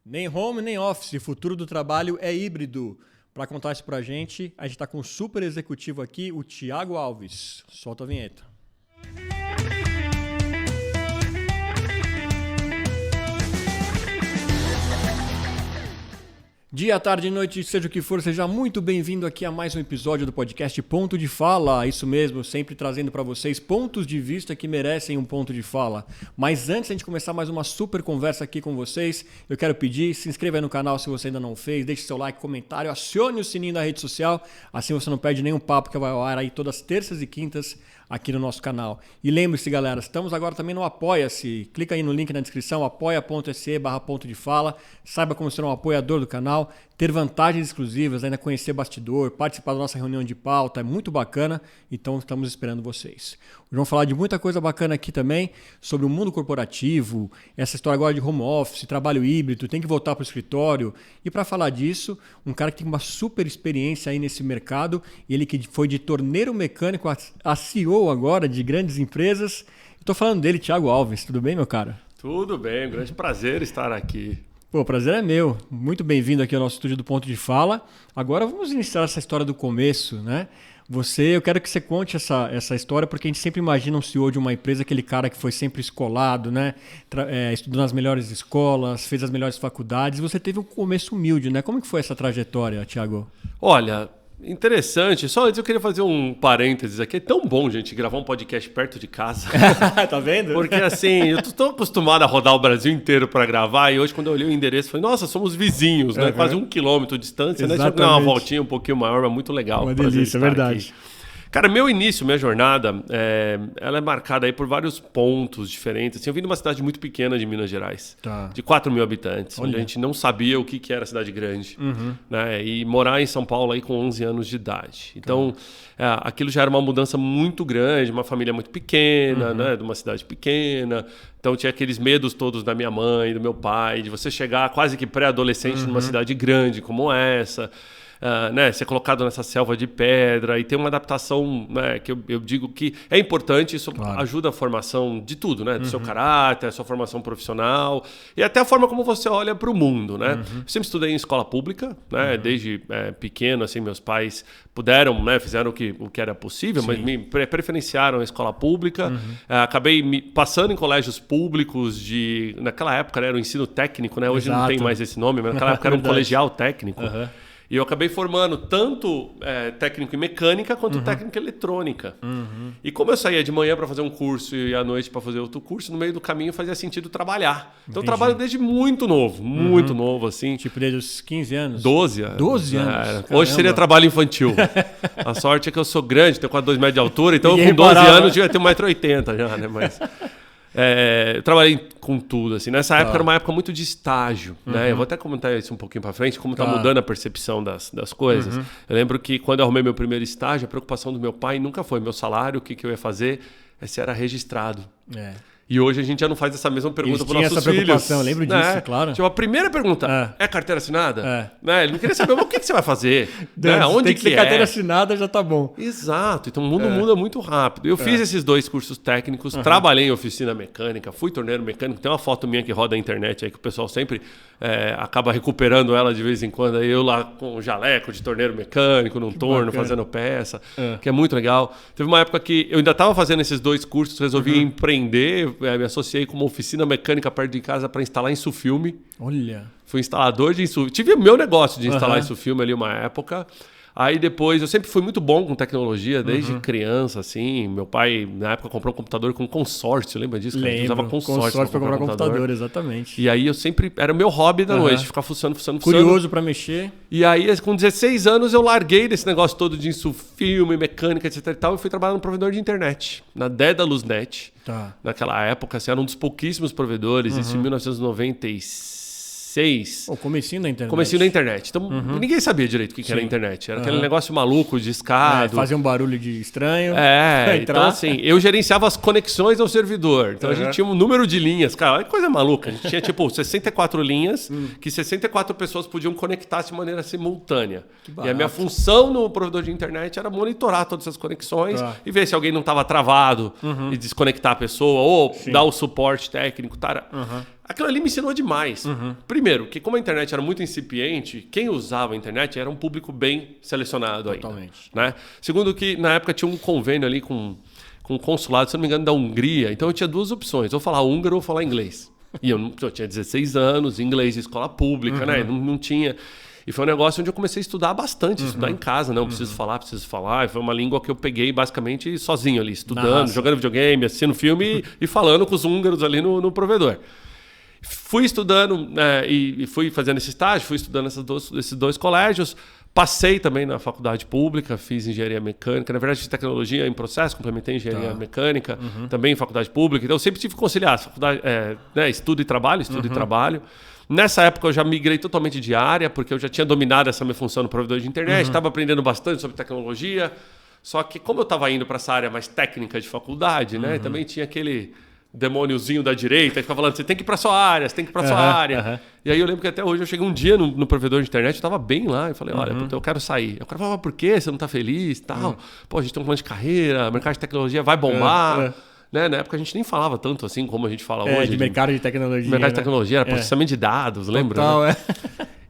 Nem home, nem office. O futuro do trabalho é híbrido. Para contar isso pra gente, a gente está com um super executivo aqui, o Thiago Alves. Solta a vinheta. Dia, tarde, noite, seja o que for, seja muito bem-vindo aqui a mais um episódio do podcast Ponto de Fala. Isso mesmo, sempre trazendo para vocês pontos de vista que merecem um ponto de fala. Mas antes de a gente começar mais uma super conversa aqui com vocês, eu quero pedir, se inscreva aí no canal se você ainda não fez, deixe seu like, comentário, acione o sininho da rede social, assim você não perde nenhum papo que vai ao ar aí todas as terças e quintas aqui no nosso canal. E lembre-se, galera, estamos agora também no Apoia-se. Clica aí no link na descrição, apoia.se/ponto de fala. Saiba como ser um apoiador do canal, ter vantagens exclusivas, ainda conhecer bastidor, participar da nossa reunião de pauta, é muito bacana. Então estamos esperando vocês. Vamos falar de muita coisa bacana aqui também, sobre o mundo corporativo, essa história agora de home office, trabalho híbrido, tem que voltar para o escritório. E para falar disso, um cara que tem uma super experiência aí nesse mercado, ele que foi de torneiro mecânico a CEO agora de grandes empresas. Estou falando dele, Thiago Alves. Tudo bem, meu cara? Tudo bem, um grande prazer estar aqui. Pô, o prazer é meu. Muito bem-vindo aqui ao nosso estúdio do Ponto de Fala. Agora vamos iniciar essa história do começo, né? Eu quero que você conte essa história, porque a gente sempre imagina um CEO de uma empresa, aquele cara que foi sempre escolado, né? Estudou nas melhores escolas, fez as melhores faculdades. Você teve um começo humilde, né? Como que foi essa trajetória, Thiago? Olha, interessante. Só antes eu queria fazer um parênteses aqui. É tão bom, gente, gravar um podcast perto de casa. Tá vendo? Porque assim, eu tô tão acostumado a rodar o Brasil inteiro para gravar, e hoje quando eu olhei o endereço, falei, nossa, somos vizinhos, né? Quase 1 quilômetro de distância, né? Deixa eu dar uma voltinha um pouquinho maior, é muito legal. Uma delícia, é verdade. Aqui. Cara, meu início, minha jornada, ela é marcada aí por vários pontos diferentes. Assim, eu vim de uma cidade muito pequena de Minas Gerais, de 4 mil habitantes, onde a gente não sabia o que era cidade grande. Né? E morar em São Paulo aí com 11 anos de idade. Então, aquilo já era uma mudança muito grande, uma família muito pequena, né? De uma cidade pequena. Então, tinha aqueles medos todos da minha mãe, do meu pai, de você chegar quase que pré-adolescente numa cidade grande como essa. Né, ser colocado nessa selva de pedra e ter uma adaptação, né, que eu digo que é importante, isso ajuda a formação de tudo, né, do seu caráter, a sua formação profissional e até a forma como você olha para o mundo, né? Eu sempre estudei em escola pública, né, desde pequeno, assim, meus pais puderam, né, fizeram o que era possível, mas me preferenciaram a escola pública. Acabei passando em colégios públicos naquela época, né, era o ensino técnico, né, hoje não tem mais esse nome, mas naquela época era um colegial técnico. E eu acabei formando tanto técnico em mecânica quanto técnico em eletrônica. E como eu saía de manhã para fazer um curso e à noite para fazer outro curso, no meio do caminho fazia sentido trabalhar. Então eu trabalho desde muito novo, assim. Tipo desde os 15 anos? 12 anos. 12 anos? Hoje seria trabalho infantil. A sorte é que eu sou grande, tenho quase 2 metros de altura, então eu com 12 anos devia ter 1,80 m já, né? Mas... eu trabalhei com tudo, assim. Nessa época era uma época muito de estágio, né? Eu vou até comentar isso um pouquinho para frente, como tá mudando a percepção das coisas. Eu lembro que quando eu arrumei meu primeiro estágio, a preocupação do meu pai nunca foi meu salário, o que eu ia fazer, se era registrado. E hoje a gente já não faz essa mesma pergunta para os nossos filhos. Preocupação, eu lembro disso, claro. Tipo, a primeira pergunta, é carteira assinada? Né? Ele não queria saber, mas o que você vai fazer? Né? Onde tem que ser carteira assinada, já tá bom. Exato, então o mundo muda muito rápido. Eu fiz esses 2 cursos técnicos, trabalhei em oficina mecânica, fui torneiro mecânico, tem uma foto minha que roda na internet aí que o pessoal sempre acaba recuperando ela de vez em quando, aí eu lá com o jaleco de torneiro mecânico, num torno, fazendo peça, que é muito legal. Teve uma época que eu ainda estava fazendo esses 2 cursos, resolvi empreender, me associei com uma oficina mecânica perto de casa para instalar insufilme. Olha. Fui instalador de insufilme. Tive o meu negócio de instalar insufilme ali uma época. Aí depois, eu sempre fui muito bom com tecnologia, desde criança, assim. Meu pai, na época, comprou um computador com consórcio, lembra disso? Lembro. Usava consórcio para comprar computador, exatamente. E aí eu sempre... Era o meu hobby da noite, ficar fuçando. Curioso para mexer. E aí, com 16 anos, eu larguei desse negócio todo de insufilme, mecânica, etc e tal, e fui trabalhar no provedor de internet, na Dedalus.net. Naquela época, assim, era um dos pouquíssimos provedores, isso em 1996. O comecinho da internet. Comecinho da internet. Então, ninguém sabia direito o que era a internet. Era aquele negócio maluco, discado. Fazia um barulho de estranho. Então assim, eu gerenciava as conexões ao servidor. Então, a gente tinha um número de linhas. Cara, olha que coisa maluca. A gente tinha, tipo, 64 linhas que 64 pessoas podiam conectar de maneira simultânea. E a minha função no provedor de internet era monitorar todas essas conexões e ver se alguém não estava travado e desconectar a pessoa ou dar o suporte técnico. Aquilo ali me ensinou demais. Primeiro, que como a internet era muito incipiente, quem usava a internet era um público bem selecionado ainda. Totalmente. Né? Segundo, que na época tinha um convênio ali com um consulado, se não me engano, da Hungria. Então eu tinha duas opções, ou falar húngaro ou falar inglês. E eu tinha 16 anos, inglês, escola pública, né? Não tinha... E foi um negócio onde eu comecei a estudar bastante, estudar em casa, não, preciso falar. E foi uma língua que eu peguei basicamente sozinho ali, estudando, jogando videogame, assistindo filme e falando com os húngaros ali no provedor. Fui estudando e fui fazendo esse estágio, fui estudando esses dois colégios, passei também na faculdade pública, fiz engenharia mecânica, na verdade fiz tecnologia em processo, complementei engenharia mecânica, também em faculdade pública, então eu sempre tive que conciliar faculdade, estudo e trabalho. Nessa época eu já migrei totalmente de área, porque eu já tinha dominado essa minha função no provedor de internet, estava aprendendo bastante sobre tecnologia, só que como eu estava indo para essa área mais técnica de faculdade, né, também tinha aquele demôniozinho da direita que ficava falando, você tem que ir para sua área, você tem que ir para sua área. E aí eu lembro que até hoje eu cheguei um dia no provedor de internet, eu estava bem lá, eu falei, olha, eu quero sair. O cara falava, por quê? Você não está feliz? Tal. Pô, a gente tem um plano de carreira, mercado de tecnologia vai bombar. Né? Na época a gente nem falava tanto assim como a gente fala hoje. De mercado de tecnologia. Mercado de tecnologia, era processamento de dados, lembra? Total, né?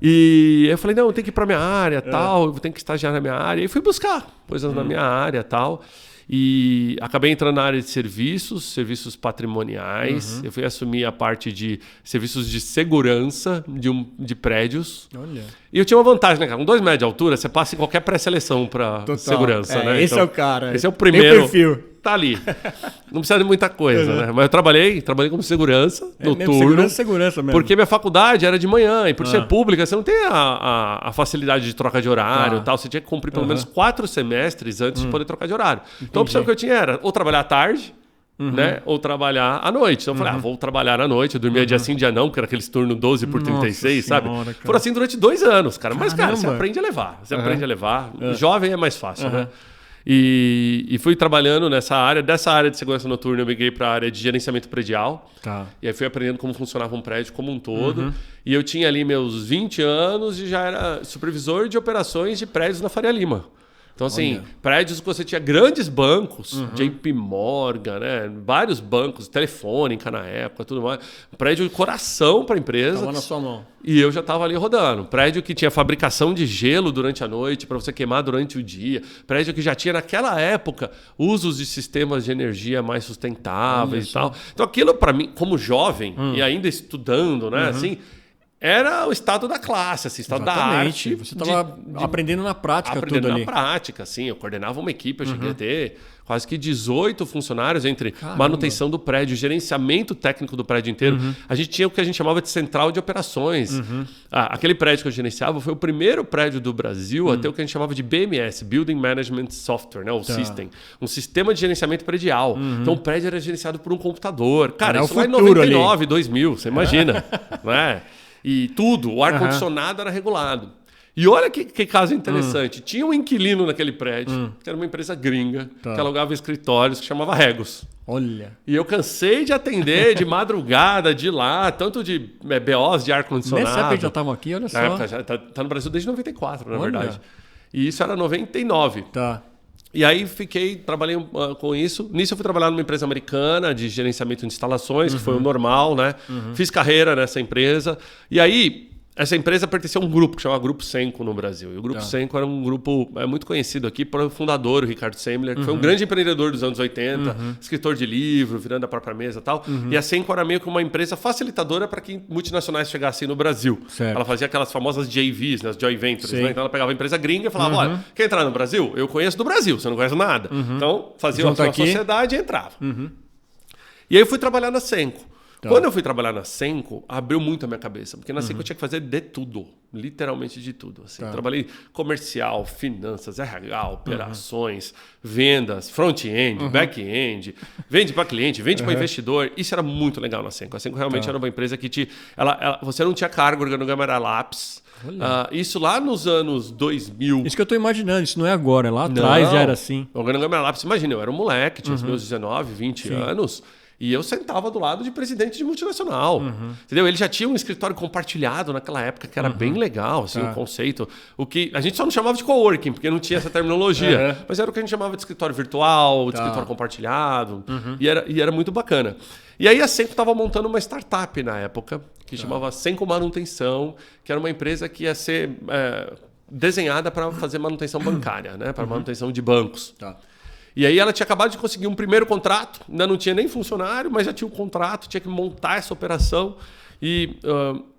E eu falei, não, eu tenho que ir para minha área, tal, eu tenho que estagiar na minha área. E fui buscar coisas na minha área, tal. E acabei entrando na área de serviços patrimoniais. Eu fui assumir a parte de serviços de segurança de prédios. Olha. E eu tinha uma vantagem, né, cara? Com 2 metros de altura, você passa em qualquer pré-seleção para segurança, né? Esse então, é o cara. Esse é o primeiro. Perfil. Tá ali. Não precisa de muita coisa, né? Mas eu trabalhei como segurança noturno. Segurança mesmo. Porque minha faculdade era de manhã. E por ser pública, você não tem a facilidade de troca de horário e tal. Você tinha que cumprir pelo menos 4 semestres antes de poder trocar de horário. Entendi. Então a opção que eu tinha era ou trabalhar à tarde, né? Ou trabalhar à noite. Então eu falei, vou trabalhar à noite. Eu dormia dia sim, dia não, porque era aqueles turnos 12 por 36, sabe? Cara. Foram assim durante 2 anos, cara. Mas, cara, você aprende a levar. Aprende a levar. Jovem é mais fácil, né? E fui trabalhando nessa área. Dessa área de segurança noturna, eu migrei para a área de gerenciamento predial. E aí fui aprendendo como funcionava um prédio como um todo. E eu tinha ali meus 20 anos e já era supervisor de operações de prédios na Faria Lima. Então, assim, prédios que você tinha grandes bancos, JP Morgan, né? Vários bancos, Telefônica na época, tudo mais. Um prédio de coração para a empresa. Estava na sua mão. E eu já estava ali rodando. Prédio que tinha fabricação de gelo durante a noite para você queimar durante o dia. Prédio que já tinha, naquela época, usos de sistemas de energia mais sustentáveis e tal. Então, aquilo para mim, como jovem e ainda estudando, né? Assim, era o estado da classe, assim, estado da arte. Você estava aprendendo na prática tudo ali. Aprendendo na prática, assim. Eu coordenava uma equipe, eu cheguei a ter quase que 18 funcionários entre manutenção do prédio, gerenciamento técnico do prédio inteiro. A gente tinha o que a gente chamava de central de operações. Aquele prédio que eu gerenciava foi o primeiro prédio do Brasil a ter o que a gente chamava de BMS, Building Management Software, né? O System. Um sistema de gerenciamento predial. Então o prédio era gerenciado por um computador. Cara, isso lá em 99, ali. 2000, você imagina, não é? E tudo, o ar-condicionado era regulado. E olha que caso interessante. Tinha um inquilino naquele prédio, que era uma empresa gringa, que alugava escritórios, que chamava Regos. Olha. E eu cansei de atender de madrugada, de lá, tanto de BOs de ar-condicionado. Nessa época já estavam aqui, olha só. Já tá no Brasil desde 94, na verdade. E isso era 99. E aí trabalhei com isso. Nisso eu fui trabalhar numa empresa americana de gerenciamento de instalações, que foi o normal, né? Fiz carreira nessa empresa. E aí, essa empresa pertencia a um grupo que chamava Grupo Senco no Brasil. E o Grupo Senco era um grupo muito conhecido aqui por o fundador, o Ricardo Semler, que foi um grande empreendedor dos anos 80, escritor de livro, virando a própria mesa e tal. E a Senco era meio que uma empresa facilitadora para que multinacionais chegassem no Brasil. Ela fazia aquelas famosas JVs, né, as Joint Ventures. Né? Então ela pegava a empresa gringa e falava, olha, quer entrar no Brasil? Eu conheço do Brasil, você não conhece nada. Então fazia uma sociedade e entrava. E aí eu fui trabalhar na Senco. Quando eu fui trabalhar na Senco, abriu muito a minha cabeça. Porque na Senco eu tinha que fazer de tudo. Literalmente de tudo. Assim. Trabalhei comercial, finanças, RH, operações, vendas, front-end, back-end. Vende para cliente, vende para investidor. Isso era muito legal na Senco. A Senco realmente era uma empresa que você não tinha cargo, o organograma era lápis. Isso lá nos anos 2000. Isso que eu estou imaginando, isso não é agora. Lá atrás já era assim. O organograma era lápis. Imagina, eu era um moleque, tinha os meus 19, 20 anos. E eu sentava do lado de presidente de multinacional. Entendeu? Ele já tinha um escritório compartilhado naquela época, que era bem legal, assim, o conceito. O que a gente só não chamava de coworking, porque não tinha essa terminologia. Mas era o que a gente chamava de escritório virtual, de escritório compartilhado. E era muito bacana. E aí a Senco estava montando uma startup na época, que chamava Senco Manutenção, que era uma empresa que ia ser desenhada para fazer manutenção bancária, né? Para manutenção de bancos. E aí ela tinha acabado de conseguir um primeiro contrato, ainda não tinha nem funcionário, mas já tinha um contrato, tinha que montar essa operação. E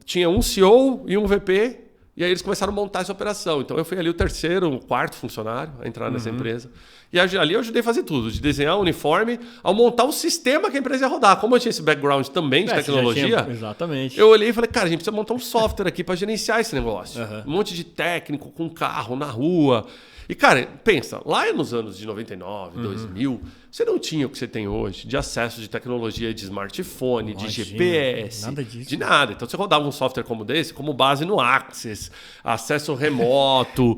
tinha um CEO e um VP, e aí eles começaram a montar essa operação. Então eu fui ali o terceiro, o quarto funcionário a entrar nessa empresa. E ali eu ajudei a fazer tudo, de desenhar o uniforme, ao montar o sistema que a empresa ia rodar. Como eu tinha esse background também de tecnologia, exatamente. Eu olhei e falei, cara, a gente precisa montar um software aqui para gerenciar esse negócio. Um monte de técnico com carro na rua. E, cara, pensa, lá nos anos de 99, 2000, você não tinha o que você tem hoje de acesso de tecnologia de smartphone, de GPS, nada disso. de nada. Então, você rodava um software como desse, como base no Access, acesso remoto.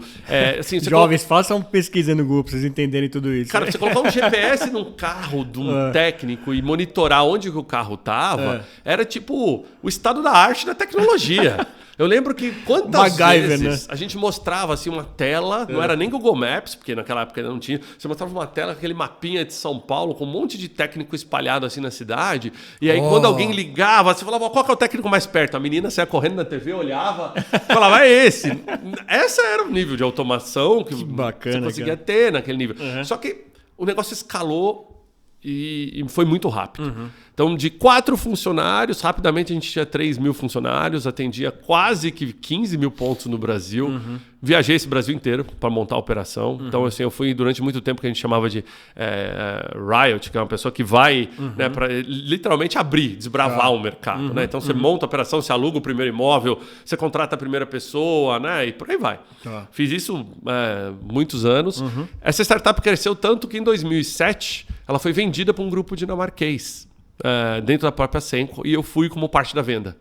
Assim, Jovens, façam pesquisa no Google para vocês entenderem tudo isso. Cara, você colocar um GPS num carro de um técnico e monitorar onde o carro estava, era tipo o estado da arte da tecnologia. Eu lembro que quantas vezes a gente mostrava assim, uma tela, não era nem Google Maps, porque naquela época ainda não tinha, você mostrava uma tela com aquele mapinha de São Paulo, com um monte de técnico espalhado assim na cidade, e aí quando alguém ligava, você falava, qual que é o técnico mais perto? A menina saia correndo na TV, olhava, falava, é esse. Esse era o nível de automação que bacana, você conseguia ter naquele nível. Só que o negócio escalou e foi muito rápido. Então, de 4 funcionários, rapidamente a gente tinha 3 mil funcionários, atendia quase que 15 mil pontos no Brasil. Viajei esse Brasil inteiro para montar a operação. Então, assim, eu fui durante muito tempo que a gente chamava de Riot, que é uma pessoa que vai para literalmente abrir, desbravar o mercado. Né? Então, você monta a operação, você aluga o primeiro imóvel, você contrata a primeira pessoa, né? E por aí vai. Fiz isso muitos anos. Essa startup cresceu tanto que em 2007 ela foi vendida para um grupo dinamarquês. Dentro da própria Senco, e eu fui como parte da venda.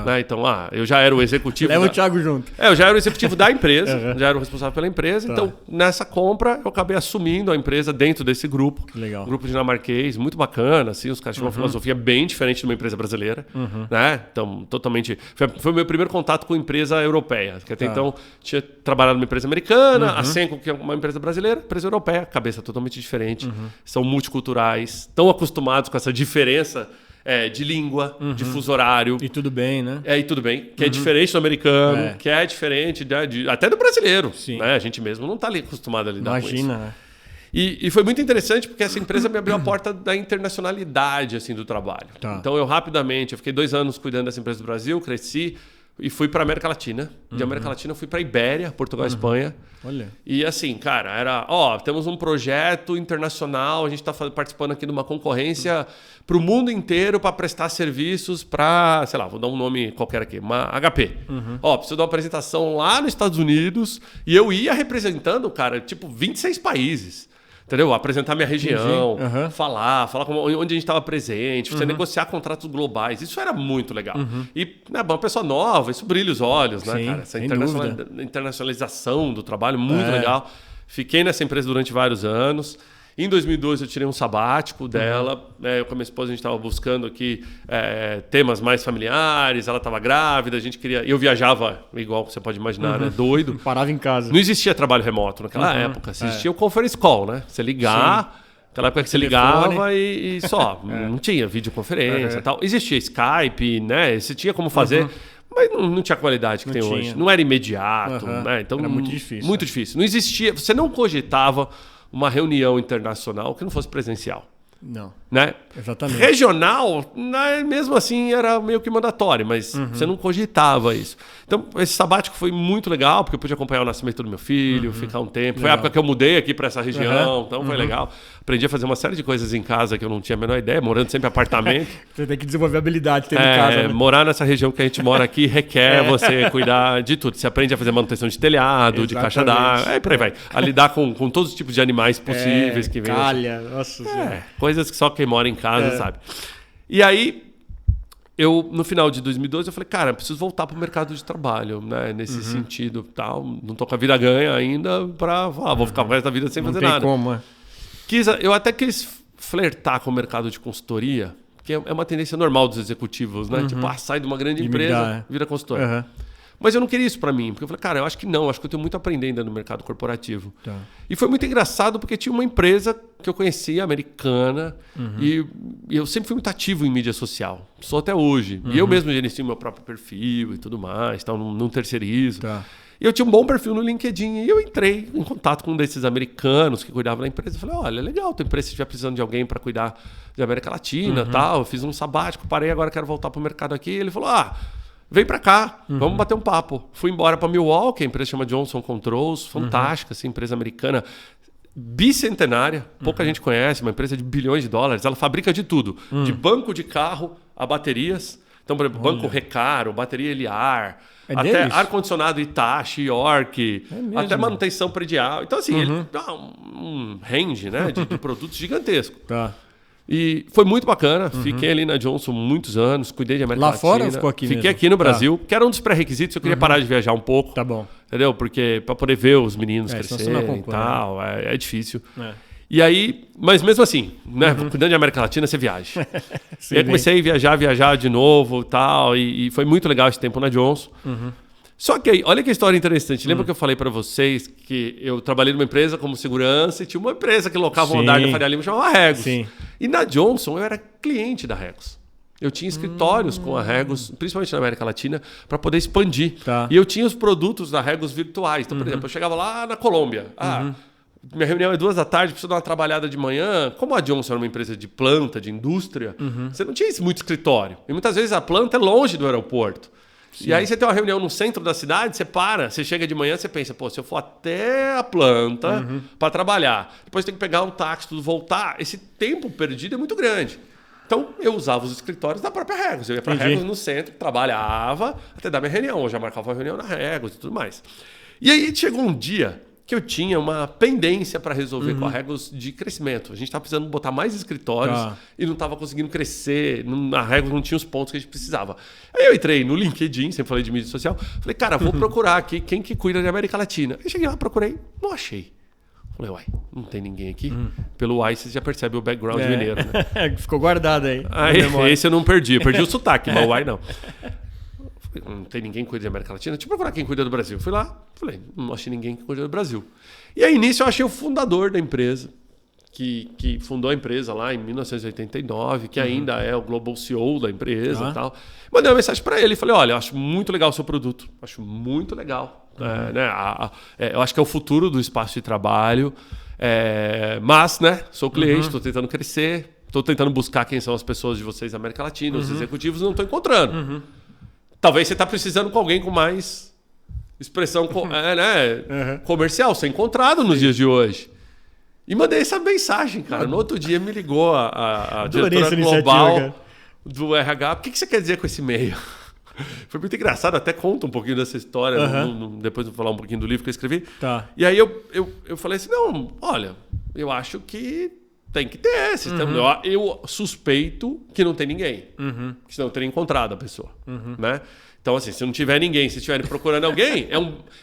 Né? Então, eu já era o executivo. Leva o Thiago junto. Eu já era o executivo da empresa, já era o responsável pela empresa. Então, nessa compra, eu acabei assumindo a empresa dentro desse grupo. Legal. Grupo dinamarquês, muito bacana. Assim, os caras tinham uma filosofia bem diferente de uma empresa brasileira. Né? Então, totalmente. Foi o meu primeiro contato com empresa europeia. Que até então tinha trabalhado numa empresa americana, a Senco, que é uma empresa brasileira, empresa europeia, cabeça totalmente diferente. São multiculturais, estão acostumados com essa diferença. De língua, de fuso horário. E tudo bem, né? E tudo bem. Que é diferente do americano, que é diferente até do brasileiro. Sim. Né? A gente mesmo não está ali acostumado a lidar com isso. Imagina, né? E foi muito interessante porque essa empresa me abriu a porta da internacionalidade assim, do trabalho. Então, eu fiquei 2 anos cuidando dessa empresa do Brasil, cresci e fui para a América Latina. De América Latina eu fui para a Ibéria, Portugal e Espanha. Olha. E assim, cara, temos um projeto internacional, a gente está participando aqui de uma concorrência para o mundo inteiro para prestar serviços para, sei lá, vou dar um nome qualquer aqui, uma HP. Preciso dar uma apresentação lá nos Estados Unidos e eu ia representando, cara, tipo 26 países. Entendeu? Apresentar minha região, falar onde a gente estava presente, você negociar contratos globais. Isso era muito legal. E uma pessoa nova, isso brilha os olhos, né, cara? Essa internacionalização do trabalho, muito legal. Fiquei nessa empresa durante vários anos. Em 2012 eu tirei um sabático dela. Eu com a minha esposa a gente estava buscando aqui temas mais familiares. Ela estava grávida, a gente queria. Eu viajava igual você pode imaginar, né? Doido. Parava em casa. Não existia trabalho remoto naquela época. Existia o conference call, né? Você ligar. Sim. Naquela época que você ligava e só. Não tinha videoconferência e tal. Existia Skype, né? Você tinha como fazer. Mas não tinha a qualidade que tem hoje. Não era imediato. Né? Então, era muito difícil. Muito difícil. Não existia. Você não cogitava uma reunião internacional que não fosse presencial. Não. Né? Exatamente. Regional, mesmo assim, era meio que mandatório, mas você não cogitava isso. Então, esse sabático foi muito legal, porque eu pude acompanhar o nascimento do meu filho, ficar um tempo. Foi a época que eu mudei aqui para essa região, então foi legal. Aprendi a fazer uma série de coisas em casa que eu não tinha a menor ideia, morando sempre em apartamento. Você tem que desenvolver habilidade tendo em casa. Né? Morar nessa região que a gente mora aqui requer você cuidar de tudo. Você aprende a fazer manutenção de telhado, de caixa d'água, por aí vai. A lidar com todos os tipos de animais possíveis que vêm. Calha, nossa senhora. Coisas que só quem mora em casa sabe. E aí, no final de 2012, eu falei, cara, preciso voltar para o mercado de trabalho, né? Nesse sentido, tal. Não tô com a vida ganha ainda para falar, vou ficar o resto da vida sem fazer nada. Não tem como, Eu até quis flertar com o mercado de consultoria, que é uma tendência normal dos executivos, né? Tipo, sai de uma grande empresa, vira consultor. Mas eu não queria isso para mim, porque eu falei, cara, eu acho que não, acho que eu tenho muito a aprender ainda no mercado corporativo. Tá. E foi muito engraçado porque tinha uma empresa que eu conhecia, americana, e eu sempre fui muito ativo em mídia social, sou até hoje. E eu mesmo gerencio meu próprio perfil e tudo mais, então não terceirizo. Tá. E eu tinha um bom perfil no LinkedIn e eu entrei em contato com um desses americanos que cuidavam da empresa. Eu falei, olha, legal, tua empresa, se estiver precisando de alguém para cuidar da América Latina, tal, eu fiz um sabático, parei, agora quero voltar para o mercado aqui. Ele falou, vem pra cá, vamos bater um papo. Fui embora pra Milwaukee, a empresa chama Johnson Controls, fantástica, assim, empresa americana, bicentenária, pouca gente conhece, uma empresa de bilhões de dólares. Ela fabrica de tudo, de banco de carro a baterias. Então, por exemplo, banco Recaro, bateria Eliar, até ar-condicionado Hitachi, York, até manutenção predial. Então, assim, ele dá um range, né, de produtos gigantesco. Tá. E foi muito bacana. Fiquei ali na Johnson muitos anos, cuidei de América Latina. Lá fora ou ficou aqui Fiquei mesmo? Aqui no Brasil, que era um dos pré-requisitos. Eu queria parar de viajar um pouco. Tá bom. Entendeu? Porque para poder ver os meninos crescerem e tal, é difícil. E aí, mas mesmo assim, né, cuidando de América Latina, você viaja. E aí comecei a viajar de novo e tal. E foi muito legal esse tempo na Johnson. Só que aí, olha que história interessante. Lembra que eu falei para vocês que eu trabalhei numa empresa como segurança e tinha uma empresa que locava um andar da Faria Lima, chamava Regos. Sim. E na Johnson eu era cliente da Regos. Eu tinha escritórios com a Regos, principalmente na América Latina, para poder expandir. Tá. E eu tinha os produtos da Regos virtuais. Então, por exemplo, eu chegava lá na Colômbia. Minha reunião é 2 da tarde, preciso dar uma trabalhada de manhã. Como a Johnson era uma empresa de planta, de indústria, você não tinha muito escritório. E muitas vezes a planta é longe do aeroporto. Sim. E aí você tem uma reunião no centro da cidade, você chega de manhã, você pensa, se eu for até a planta para trabalhar, depois tem que pegar um táxi, tudo voltar, esse tempo perdido é muito grande. Então eu usava os escritórios da própria Regos. Eu ia para Regos no centro, trabalhava até dar minha reunião. Eu já marcava uma reunião na Regos e tudo mais. E aí chegou um dia que eu tinha uma pendência para resolver com a Regos de crescimento. A gente estava precisando botar mais escritórios e não estava conseguindo crescer. A Regos não tinha os pontos que a gente precisava. Aí eu entrei no LinkedIn, sempre falei de mídia social. Falei, cara, vou procurar aqui quem que cuida de América Latina. Aí cheguei lá, procurei, não achei. Falei, não tem ninguém aqui. Pelo uai, você já percebe o background mineiro. Né? Ficou guardado aí. Esse eu não perdi. Eu perdi o sotaque, mas o uai não. Não tem ninguém que cuida de América Latina. Deixa eu procurar quem cuida do Brasil. Fui lá, falei, não achei ninguém que cuida do Brasil. E aí, nisso, eu achei o fundador da empresa, que fundou a empresa lá em 1989, que ainda é o Global CEO da empresa e tal. Mandei uma mensagem para ele. Falei, olha, eu acho muito legal o seu produto. Acho muito legal. Eu acho que é o futuro do espaço de trabalho. Mas, né, sou cliente, estou tentando crescer. Estou tentando buscar quem são as pessoas de vocês da América Latina, os executivos, não estou encontrando. Talvez você está precisando com alguém com mais expressão comercial, ser encontrado nos dias de hoje. E mandei essa mensagem, cara. No outro dia me ligou a diretora global do RH. O que você quer dizer com esse e-mail? Foi muito engraçado, até conta um pouquinho dessa história. Depois eu vou falar um pouquinho do livro que eu escrevi. Tá. E aí eu falei assim, não, olha, eu acho que tem que ter. Eu suspeito que não tem ninguém. Que senão eu teria encontrado a pessoa. Né? Então, assim, se não tiver ninguém, se estiverem procurando alguém,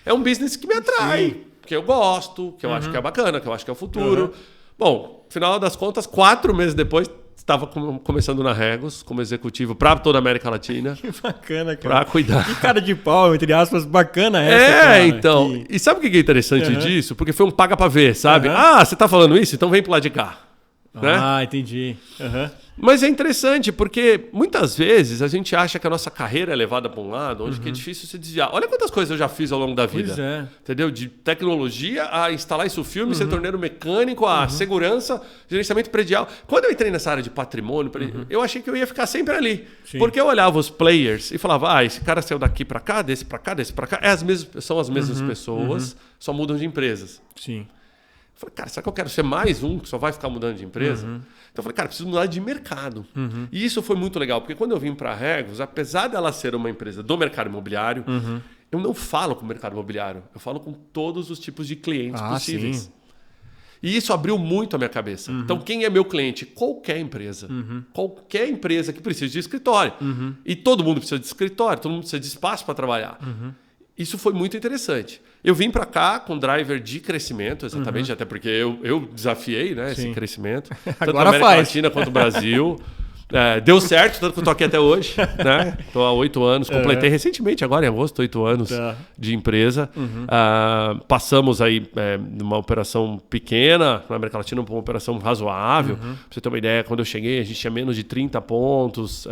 é um business que me atrai. Que eu gosto, que eu acho que é bacana, que eu acho que é o futuro. Bom, no final das contas, 4 meses depois, estava começando na Regos, como executivo para toda a América Latina. Que bacana, cara. Para cuidar. Que cara de pau, entre aspas, bacana essa, cara. Então. Que... E sabe o que é interessante disso? Porque foi um paga para ver, sabe? Você tá falando isso? Então vem pro lado de cá. Né? Entendi. Mas é interessante porque muitas vezes a gente acha que a nossa carreira é levada para um lado onde que é difícil se desviar. Olha quantas coisas eu já fiz ao longo da vida. Pois é. Entendeu? De tecnologia a instalar isso filme, ser torneiro mecânico, a segurança, gerenciamento predial. Quando eu entrei nessa área de patrimônio, eu achei que eu ia ficar sempre ali. Sim. Porque eu olhava os players e falava, esse cara saiu daqui para cá, desse para cá, desse para cá. São as mesmas pessoas, só mudam de empresas. Sim. Eu falei, cara, será que eu quero ser mais um que só vai ficar mudando de empresa? Então eu falei, cara, preciso mudar de mercado. E isso foi muito legal, porque quando eu vim para a Regos, apesar dela ser uma empresa do mercado imobiliário, eu não falo com o mercado imobiliário, eu falo com todos os tipos de clientes possíveis. Sim. E isso abriu muito a minha cabeça. Então, quem é meu cliente? Qualquer empresa. Qualquer empresa que precise de escritório. E todo mundo precisa de escritório, todo mundo precisa de espaço para trabalhar. Isso foi muito interessante. Eu vim para cá com driver de crescimento, exatamente, até porque eu desafiei esse crescimento. Tanto na América Latina quanto no Brasil. Deu certo, tanto que eu tô aqui até hoje, né? Tô há 8 anos, completei recentemente, agora em agosto, 8 anos de empresa. Passamos aí de uma operação pequena na América Latina para uma operação razoável. Pra você ter uma ideia, quando eu cheguei, a gente tinha menos de 30 pontos.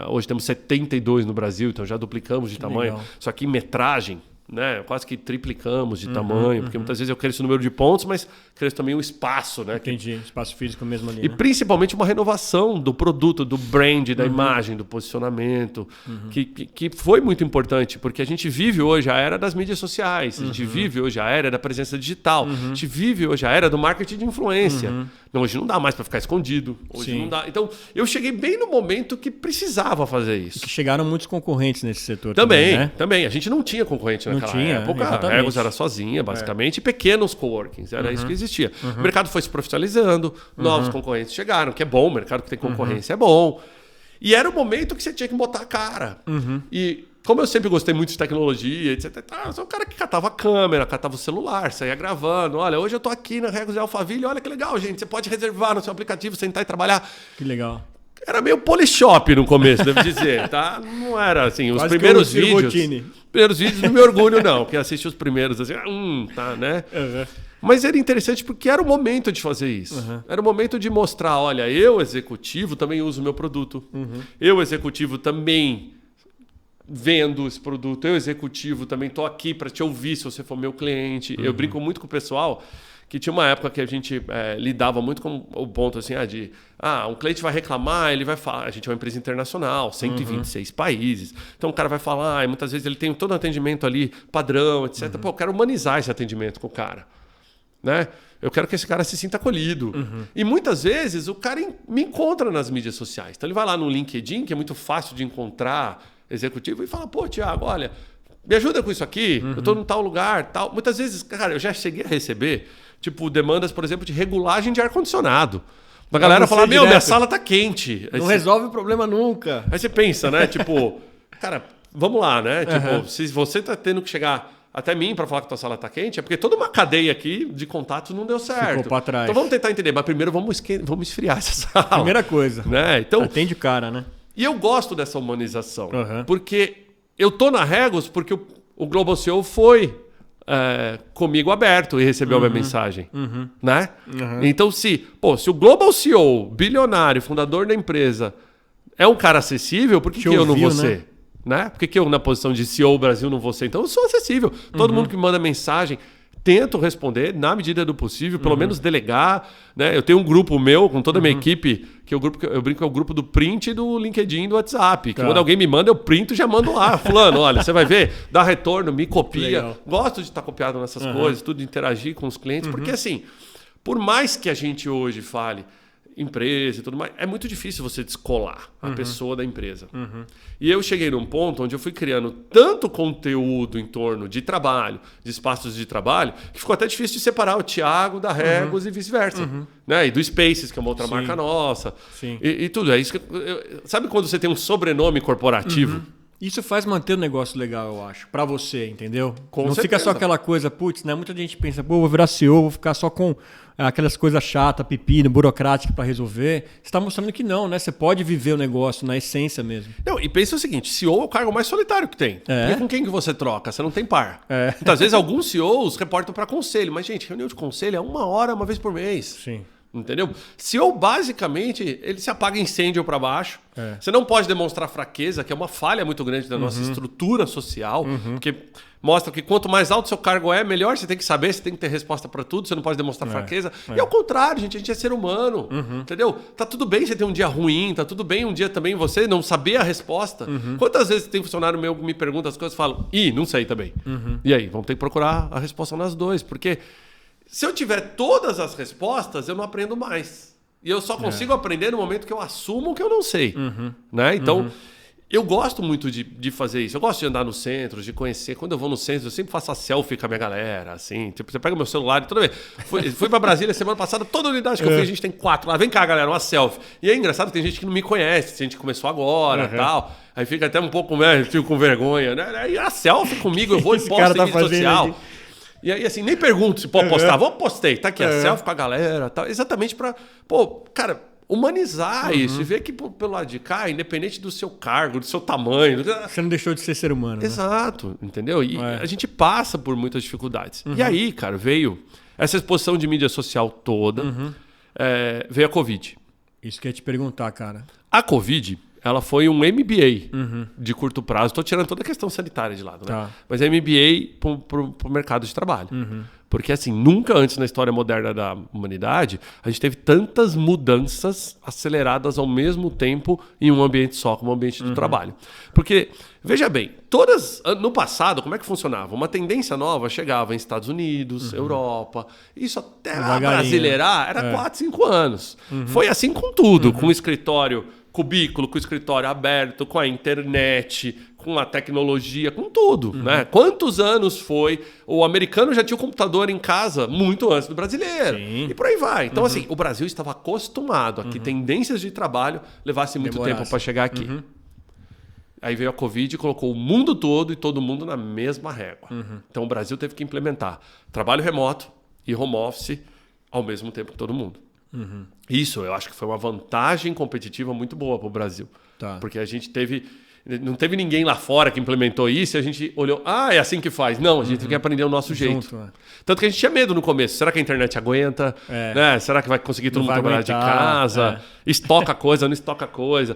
Hoje temos 72 no Brasil, então já duplicamos de tamanho. Legal. Só que em metragem, né? Quase que triplicamos de tamanho, porque muitas vezes eu cresço o número de pontos, mas cresço também o espaço, né? Entendi, espaço físico mesmo ali. E principalmente uma renovação do produto, do brand, da imagem, do posicionamento, que foi muito importante, porque a gente vive hoje a era das mídias sociais, a gente vive hoje a era da presença digital, a gente vive hoje a era do marketing de influência. Não, hoje não dá mais para ficar escondido, hoje não dá. Então, eu cheguei bem no momento que precisava fazer isso. E que chegaram muitos concorrentes nesse setor também, né? Também. A gente não tinha concorrente naquela época. A Regos era sozinha, basicamente, e pequenos coworkings. Era isso que existia. O mercado foi se profissionalizando, novos concorrentes chegaram, que é bom, o mercado que tem concorrência é bom. E era o momento que você tinha que botar a cara. E como eu sempre gostei muito de tecnologia, etc, eu sou um cara que catava a câmera, catava o celular, saía gravando. Olha, hoje eu tô aqui na Regos de Alphaville, olha que legal, gente. Você pode reservar no seu aplicativo, sentar e trabalhar. Que legal. Era meio Polishop no começo, devo dizer, tá? Não era assim, os Quase primeiros vídeos... Botini. Primeiros vídeos não me orgulho, não, porque assisti os primeiros assim, tá, né? Mas era interessante porque era o momento de fazer isso. Era o momento de mostrar, olha, eu, executivo, também uso o meu produto. Eu, executivo, também vendo esse produto. Eu, executivo, também estou aqui para te ouvir se você for meu cliente. Eu brinco muito com o pessoal que tinha uma época que a gente lidava muito com o ponto assim, um cliente vai reclamar, ele vai falar, a gente é uma empresa internacional, 126 países, então o cara vai falar, e muitas vezes ele tem todo um atendimento ali, padrão, etc. Pô, eu quero humanizar esse atendimento com o cara, né? Eu quero que esse cara se sinta acolhido. E muitas vezes o cara me encontra nas mídias sociais. Então ele vai lá no LinkedIn, que é muito fácil de encontrar executivo, e fala, pô, Thiago, olha, me ajuda com isso aqui, eu estou em tal lugar, tal. Muitas vezes, cara, eu já cheguei a receber demandas, por exemplo, de regulagem de ar-condicionado. A galera fala, minha sala tá quente. Não resolve o problema nunca. Aí você pensa, né? Cara, vamos lá, né? Se você tá tendo que chegar até mim para falar que tua sala tá quente, é porque toda uma cadeia aqui de contatos não deu certo. Ficou para trás. Então vamos tentar entender, mas primeiro vamos esfriar essa sala. Primeira coisa. Né? Então, atende o cara, né? E eu gosto dessa humanização, porque eu tô na Regos porque o Global CEO foi comigo aberto e recebeu a minha mensagem, né? Então, se o Global CEO, bilionário, fundador da empresa, é um cara acessível, por que eu não vou ser? Né? Por que eu, na posição de CEO Brasil, não vou ser? Então, eu sou acessível. Todo mundo que me manda mensagem, tento responder na medida do possível, pelo menos delegar. Né? Eu tenho um grupo meu, com toda a minha equipe, que eu brinco, é o grupo do print do LinkedIn e do WhatsApp. Que quando alguém me manda, eu printo e já mando lá. Fulano, olha, você vai ver, dá retorno, me copia. Legal. Gosto de estar copiado nessas coisas, tudo de interagir com os clientes. Porque assim, por mais que a gente hoje fale empresa e tudo mais, é muito difícil você descolar a pessoa da empresa. E eu cheguei num ponto onde eu fui criando tanto conteúdo em torno de trabalho, de espaços de trabalho, que ficou até difícil de separar o Thiago da Regos e vice-versa. Né? E do Spaces, que é uma outra marca nossa. E tudo. É isso que sabe quando você tem um sobrenome corporativo? Isso faz manter o negócio legal, eu acho, pra você, entendeu? Com não certeza. Fica só aquela coisa, putz, né? Muita gente pensa, pô, vou virar CEO, vou ficar só com aquelas coisas chatas, pepino, burocrática pra resolver. Você tá mostrando que não, né? Você pode viver o negócio na essência mesmo. Não, e pensa o seguinte, CEO é o cargo mais solitário que tem. Porque com quem que você troca? Você não tem par. Muitas vezes alguns CEOs reportam pra conselho, mas gente, reunião de conselho é 1 hora, uma vez por mês. Sim. Entendeu? CEO, basicamente, ele se apaga incêndio para baixo. Você não pode demonstrar fraqueza, que é uma falha muito grande da nossa estrutura social, porque mostra que quanto mais alto seu cargo é, melhor você tem que saber, você tem que ter resposta para tudo, você não pode demonstrar fraqueza. E ao contrário, gente, a gente é ser humano, entendeu? Tá tudo bem você ter um dia ruim, tá tudo bem um dia também você não saber a resposta. Quantas vezes tem funcionário meu que me pergunta as coisas e fala, não sei também. E aí, vamos ter que procurar a resposta nas duas, porque se eu tiver todas as respostas, eu não aprendo mais. E eu só consigo aprender no momento que eu assumo que eu não sei. Né? Então, eu gosto muito de fazer isso. Eu gosto de andar no centro, de conhecer. Quando eu vou no centro, eu sempre faço a selfie com a minha galera. Assim. Tipo, você pega meu celular e toda vez. Fui para Brasília semana passada, toda unidade que eu fui, a gente tem 4 lá. Vem cá, galera, uma selfie. E é engraçado, tem gente que não me conhece. Tem gente que começou agora e tal. Aí fica até um pouco com vergonha. Né? E a selfie comigo, eu vou e posto em rede social. Aqui. E aí, assim, nem pergunto se pode postar. Postei. Tá aqui a selfie com a galera. Tal. Exatamente pra... Pô, cara, humanizar isso e ver que pelo lado de cá, independente do seu cargo, do seu tamanho... Você não deixou de ser ser humano. Exato, entendeu? E a gente passa por muitas dificuldades. E aí, cara, veio essa exposição de mídia social toda, veio a Covid. Isso que eu ia te perguntar, cara. A Covid, ela foi um MBA de curto prazo. Estou tirando toda a questão sanitária de lado, né? Mas é MBA para o mercado de trabalho. Porque, assim, nunca antes na história moderna da humanidade a gente teve tantas mudanças aceleradas ao mesmo tempo em um ambiente só, como um ambiente de trabalho. Porque, veja bem, no passado, como é que funcionava? Uma tendência nova chegava em Estados Unidos, Europa, isso até brasileirar era 4, 5 anos. Foi assim com tudo, com o escritório cubículo, com o escritório aberto, com a internet, com a tecnologia, com tudo, né? Quantos anos foi? O americano já tinha o computador em casa muito antes do brasileiro. Sim. E por aí vai. Então, assim, o Brasil estava acostumado a que tendências de trabalho levassem muito tempo para chegar aqui. Aí veio a Covid e colocou o mundo todo e todo mundo na mesma régua. Então, o Brasil teve que implementar trabalho remoto e home office ao mesmo tempo que todo mundo. Isso, eu acho que foi uma vantagem competitiva muito boa para o Brasil. Porque a gente não teve ninguém lá fora que implementou isso e a gente olhou, é assim que faz. Não, a gente tem que aprender o nosso jeito. Tanto que a gente tinha medo no começo. Será que a internet aguenta? Né? Será que vai conseguir todo mundo trabalhar de casa? Estoca coisa, não estoca coisa?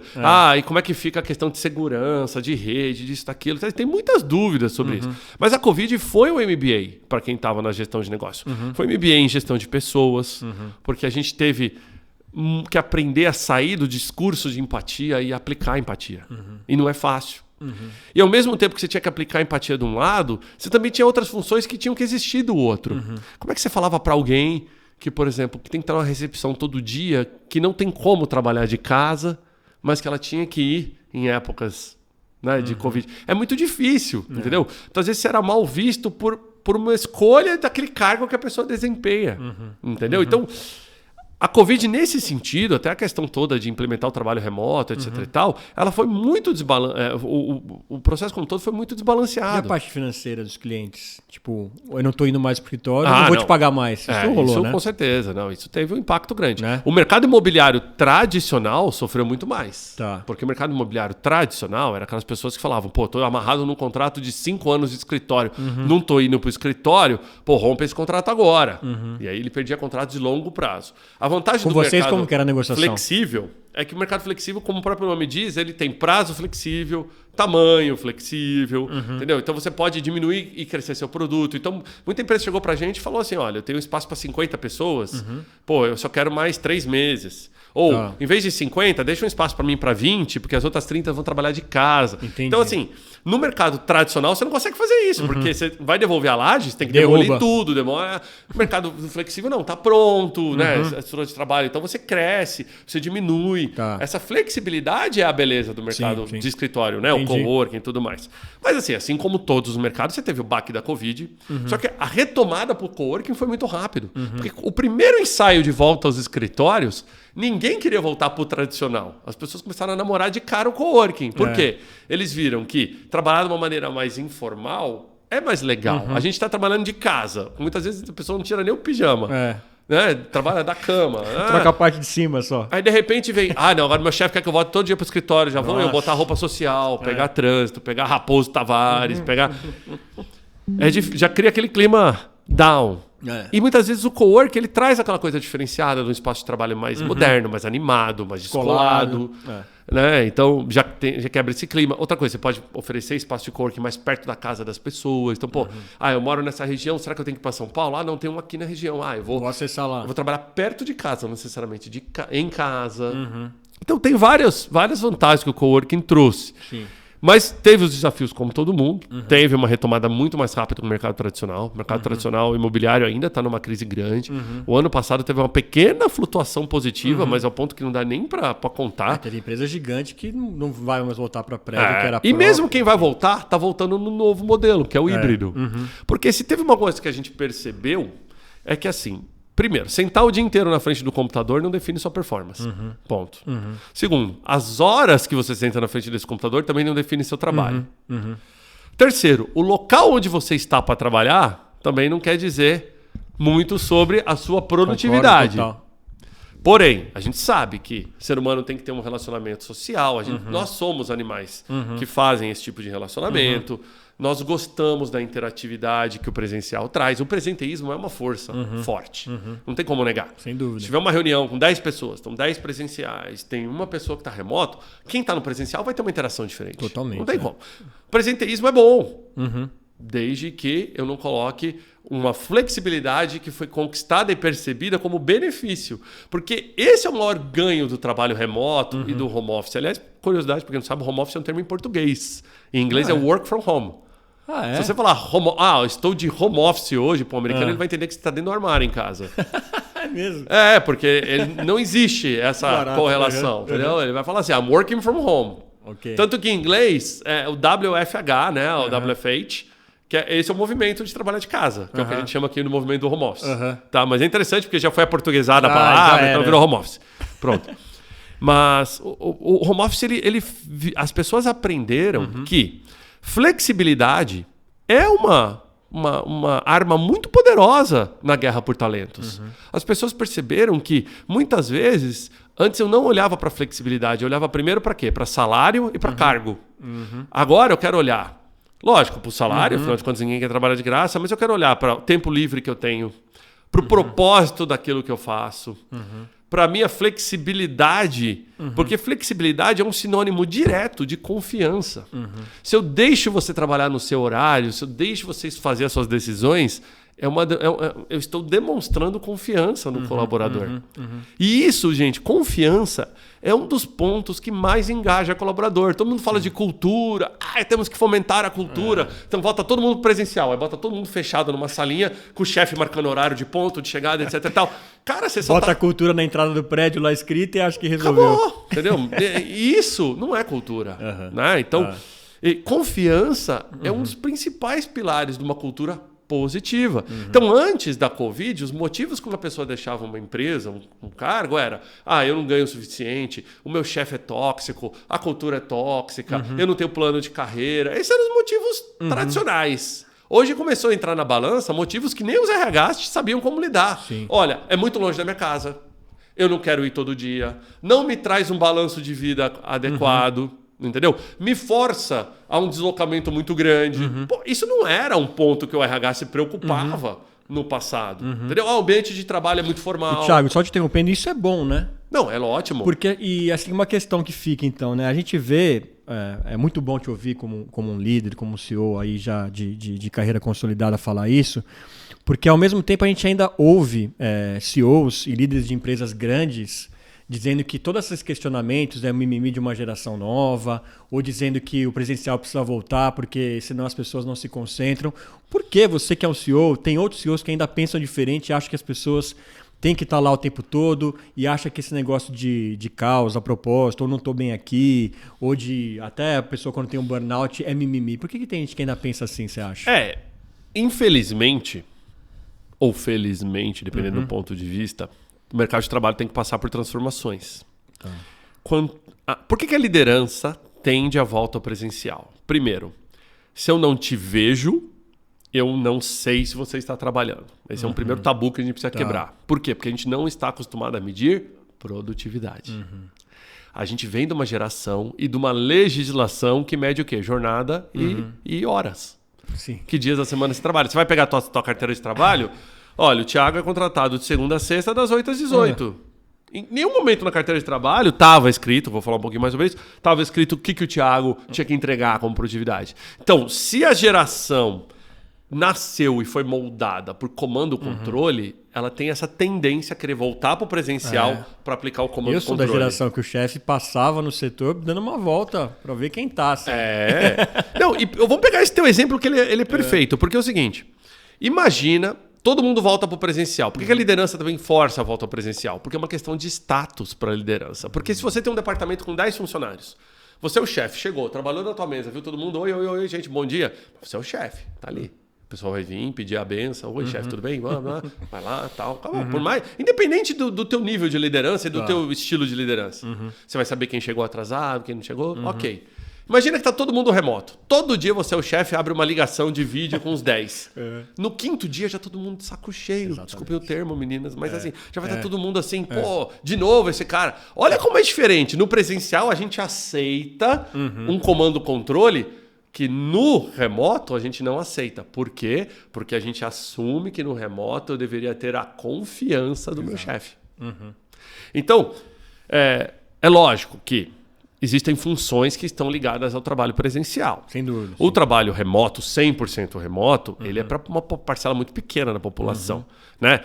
E como é que fica a questão de segurança, de rede, disso, daquilo? Tem muitas dúvidas sobre isso. Mas a Covid foi um MBA para quem estava na gestão de negócio. Foi um MBA em gestão de pessoas, porque a gente teve que aprender a sair do discurso de empatia e aplicar a empatia. E não é fácil. E ao mesmo tempo que você tinha que aplicar a empatia de um lado, você também tinha outras funções que tinham que existir do outro. Como é que você falava para alguém que, por exemplo, que tem que estar numa recepção todo dia, que não tem como trabalhar de casa, mas que ela tinha que ir em épocas, né, de Covid? É muito difícil, entendeu? Então, às vezes, você era mal visto por uma escolha daquele cargo que a pessoa desempenha. Entendeu? Então... A Covid, nesse sentido, até a questão toda de implementar o trabalho remoto, etc. e tal, ela foi muito desbalanceada. O processo como todo foi muito desbalanceado. E a parte financeira dos clientes? Tipo, eu não estou indo mais para o escritório, eu não vou te pagar mais. Isso rolou, isso, né? Com certeza. Não, isso teve um impacto grande. Né? O mercado imobiliário tradicional sofreu muito mais. Porque o mercado imobiliário tradicional era aquelas pessoas que falavam, estou amarrado num contrato de 5 anos de escritório, não estou indo para o escritório, rompe esse contrato agora. E aí ele perdia contrato de longo prazo. A vantagem do mercado como que era a negociação? Flexível é que o mercado flexível, como o próprio nome diz, ele tem prazo flexível, tamanho flexível, entendeu? Então você pode diminuir e crescer seu produto. Então, muita empresa chegou pra gente e falou assim, olha, eu tenho espaço para 50 pessoas, eu só quero mais 3 meses. Ou, em vez de 50, deixa um espaço para mim para 20, porque as outras 30 vão trabalhar de casa. Entendi. Então, assim, no mercado tradicional, você não consegue fazer isso, porque você vai devolver a laje, você tem que demolir tudo. Demora. No mercado flexível, não, tá pronto, né? A estrutura de trabalho. Então, você cresce, você diminui. Essa flexibilidade é a beleza do mercado de escritório, né? O coworking e tudo mais. Mas, assim como todos os mercados, você teve o baque da Covid. Só que a retomada pro coworking foi muito rápido. Porque o primeiro ensaio de volta aos escritórios... Ninguém queria voltar para o tradicional. As pessoas começaram a namorar de cara o coworking. Por quê? Eles viram que trabalhar de uma maneira mais informal é mais legal. A gente está trabalhando de casa. Muitas vezes a pessoa não tira nem o pijama. Né? Trabalha da cama. Troca a parte de cima só. Aí de repente vem... não, agora meu chefe quer que eu volte todo dia para o escritório. Já vou eu botar roupa social, pegar trânsito, pegar Raposo Tavares, pegar... Já cria aquele clima down. E muitas vezes o coworking ele traz aquela coisa diferenciada de um espaço de trabalho mais moderno, mais animado, mais descolado. Né? Então já quebra esse clima. Outra coisa, você pode oferecer espaço de coworking mais perto da casa das pessoas. Então, eu moro nessa região, será que eu tenho que ir para São Paulo? Não, tem um aqui na região. Eu vou acessar lá. Eu vou trabalhar perto de casa, não necessariamente em casa. Então tem várias vantagens que o coworking trouxe. Sim. Mas teve os desafios como todo mundo. Teve uma retomada muito mais rápida que o mercado tradicional. O mercado tradicional imobiliário ainda está numa crise grande. O ano passado teve uma pequena flutuação positiva, mas ao ponto que não dá nem para contar. Teve empresa gigante que não vai mais voltar para prédio, que era E mesmo quem vai voltar, está voltando no novo modelo, que é o híbrido. Porque se teve uma coisa que a gente percebeu, é que assim... Primeiro, sentar o dia inteiro na frente do computador não define sua performance. Ponto. Segundo, as horas que você senta na frente desse computador também não define seu trabalho. Terceiro, o local onde você está para trabalhar também não quer dizer muito sobre a sua produtividade. Porém, a gente sabe que o ser humano tem que ter um relacionamento social. Nós somos animais que fazem esse tipo de relacionamento. Nós gostamos da interatividade que o presencial traz. O presenteísmo é uma força forte. Não tem como negar. Sem dúvida. Se tiver uma reunião com 10 pessoas, estão 10 presenciais, tem uma pessoa que está remoto, quem está no presencial vai ter uma interação diferente. Totalmente. Não tem como. O presenteísmo é bom, desde que eu não coloque uma flexibilidade que foi conquistada e percebida como benefício. Porque esse é o maior ganho do trabalho remoto e do home office. Aliás, curiosidade, porque não sabe, home office é um termo em português. Em inglês é work from home. É? Se você falar eu estou de home office hoje, para o americano, ele vai entender que você está dentro do armário em casa. É mesmo? Porque não existe essa correlação, entendeu? Ele vai falar assim, I'm working from home. Okay. Tanto que em inglês, o WFH, né, o WFH, que esse é o movimento de trabalhar de casa, que é o que a gente chama aqui no movimento do home office. Tá, mas é interessante porque já foi aportuguesada a palavra, então virou home office. Pronto. Mas o home office, as pessoas aprenderam que flexibilidade é uma arma muito poderosa na guerra por talentos. As pessoas perceberam que, muitas vezes, antes eu não olhava para flexibilidade, eu olhava primeiro para quê? Para salário e para cargo. Agora eu quero olhar, lógico, para o salário, afinal de contas ninguém quer trabalhar de graça, mas eu quero olhar para o tempo livre que eu tenho, para o propósito daquilo que eu faço, para a minha flexibilidade, porque flexibilidade é um sinônimo direto de confiança. Se eu deixo você trabalhar no seu horário, se eu deixo você fazer as suas decisões, eu estou demonstrando confiança no colaborador. E isso, gente, confiança é um dos pontos que mais engaja colaborador. Todo mundo fala de cultura, temos que fomentar a cultura. Então volta todo mundo presencial, aí bota todo mundo fechado numa salinha, com o chefe marcando horário de ponto, de chegada, etc e tal. Cara, você só bota a cultura na entrada do prédio lá escrita e acha que resolveu. Acabou, entendeu? E isso não é cultura. Né? Então, confiança é um dos principais pilares de uma cultura positiva. Então, antes da Covid, os motivos que uma pessoa deixava uma empresa, um cargo, era eu não ganho o suficiente, o meu chefe é tóxico, a cultura é tóxica, eu não tenho plano de carreira. Esses eram os motivos tradicionais. Hoje começou a entrar na balança motivos que nem os RHs sabiam como lidar. Sim. Olha, é muito longe da minha casa, eu não quero ir todo dia, não me traz um balanço de vida adequado. Entendeu? Me força a um deslocamento muito grande. Pô, isso não era um ponto que o RH se preocupava no passado. Entendeu? O ambiente de trabalho é muito formal. E, Thiago, só te interrompendo, isso é bom, né? Não, é ótimo. Porque, e assim, uma questão que fica, então, né? A gente vê, é muito bom te ouvir como um líder, como um CEO aí já de carreira consolidada falar isso, porque ao mesmo tempo a gente ainda ouve CEOs e líderes de empresas grandes dizendo que todos esses questionamentos é mimimi de uma geração nova, ou dizendo que o presencial precisa voltar porque senão as pessoas não se concentram. Por que você que é um CEO, tem outros CEOs que ainda pensam diferente e acham que as pessoas têm que estar lá o tempo todo e acham que esse negócio de caos, a propósito, ou não estou bem aqui, ou de até a pessoa quando tem um burnout é mimimi. Por que tem gente que ainda pensa assim, você acha? Infelizmente, ou felizmente, dependendo do ponto de vista, o mercado de trabalho tem que passar por transformações. Por que a liderança tende à volta ao presencial? Primeiro, se eu não te vejo, eu não sei se você está trabalhando. Esse é um primeiro tabu que a gente precisa quebrar. Por quê? Porque a gente não está acostumado a medir produtividade. A gente vem de uma geração e de uma legislação que mede o quê? Jornada e horas. Sim. Que dias da semana você trabalha. Você vai pegar a tua carteira de trabalho... Olha, o Thiago é contratado de segunda a sexta, das 8 às 18. Em nenhum momento na carteira de trabalho estava escrito, vou falar um pouquinho mais sobre isso, estava escrito o que o Thiago tinha que entregar como produtividade. Então, se a geração nasceu e foi moldada por comando e controle, ela tem essa tendência a querer voltar para o presencial para aplicar o comando e controle. Eu sou da geração que o chefe passava no setor dando uma volta para ver quem está. Assim. Não, e eu vou pegar esse teu exemplo que ele é perfeito, porque é o seguinte, imagina... Todo mundo volta para o presencial. Por que a liderança também força a volta ao presencial? Porque é uma questão de status para a liderança. Porque se você tem um departamento com 10 funcionários, você é o chefe, chegou, trabalhou na tua mesa, viu todo mundo, oi, gente, bom dia. Você é o chefe, tá ali. O pessoal vai vir, pedir a benção. Oi, chefe, tudo bem? Vai lá, tal. Por mais, independente do teu nível de liderança e do teu estilo de liderança. Você vai saber quem chegou atrasado, quem não chegou, ok. Imagina que tá todo mundo remoto. Todo dia você é o chefe, abre uma ligação de vídeo com os 10. No 5º dia já todo mundo de saco cheio. Exatamente. Desculpem o termo, meninas, mas assim, já vai estar todo mundo assim, pô, de novo esse cara. Olha como é diferente. No presencial a gente aceita um comando-controle que no remoto a gente não aceita. Por quê? Porque a gente assume que no remoto eu deveria ter a confiança do meu chefe. Então, é lógico que existem funções que estão ligadas ao trabalho presencial. Sem dúvida. O trabalho remoto, 100% remoto, ele é para uma parcela muito pequena da população. Né?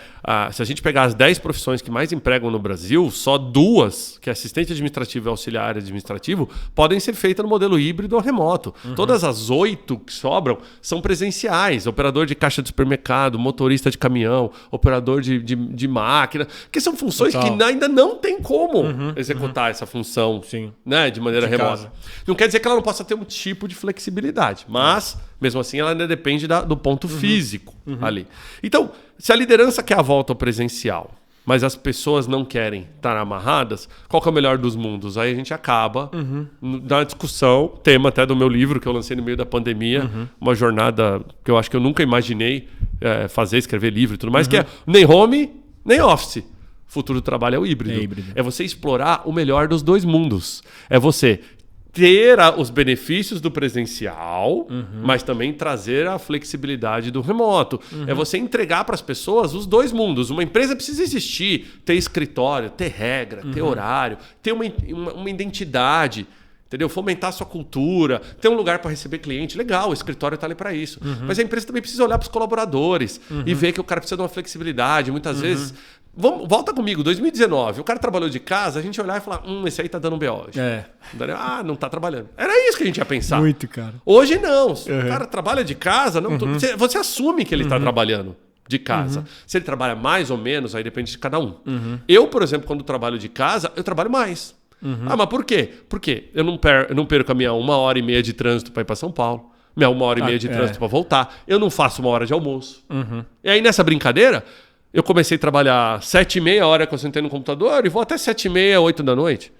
Se a gente pegar as 10 profissões que mais empregam no Brasil, só 2, que é assistente administrativo e auxiliar administrativo, podem ser feitas no modelo híbrido ou remoto. Todas as 8 que sobram são presenciais. Operador de caixa de supermercado, motorista de caminhão, operador de máquina, que são funções que ainda não tem como executar essa função. Sim. Né? De maneira remota. Não quer dizer que ela não possa ter um tipo de flexibilidade, mas, mesmo assim, ela ainda depende do ponto físico ali. Então, se a liderança quer a volta ao presencial, mas as pessoas não querem estar amarradas, qual que é o melhor dos mundos? Aí a gente acaba na discussão, tema até do meu livro que eu lancei no meio da pandemia, uma jornada que eu acho que eu nunca imaginei fazer, escrever livro e tudo mais, que é nem home, nem office. O futuro do trabalho é o híbrido. É você explorar o melhor dos dois mundos. É você ter os benefícios do presencial, mas também trazer a flexibilidade do remoto. É você entregar para as pessoas os dois mundos. Uma empresa precisa existir, ter escritório, ter regra, ter horário, ter uma identidade. Entendeu? Fomentar a sua cultura, ter um lugar para receber cliente. Legal, o escritório está ali para isso. Mas a empresa também precisa olhar para os colaboradores e ver que o cara precisa de uma flexibilidade. Muitas vezes... Volta comigo, 2019, o cara trabalhou de casa, a gente olhar e falar, esse aí tá dando um BO hoje. Não tá trabalhando. Era isso que a gente ia pensar. Muito, cara. Hoje não. O cara trabalha de casa, você assume que ele tá trabalhando de casa. Se ele trabalha mais ou menos, aí depende de cada um. Eu, por exemplo, quando trabalho de casa, eu trabalho mais. Mas por quê? Porque eu não perco a minha 1h30 de trânsito para ir para São Paulo. Minha 1h30 de trânsito para voltar. Eu não faço 1 hora de almoço. E aí nessa brincadeira... Eu comecei a trabalhar 7h30, a hora que eu sentei no computador, e vou até 7h30, 8 da noite.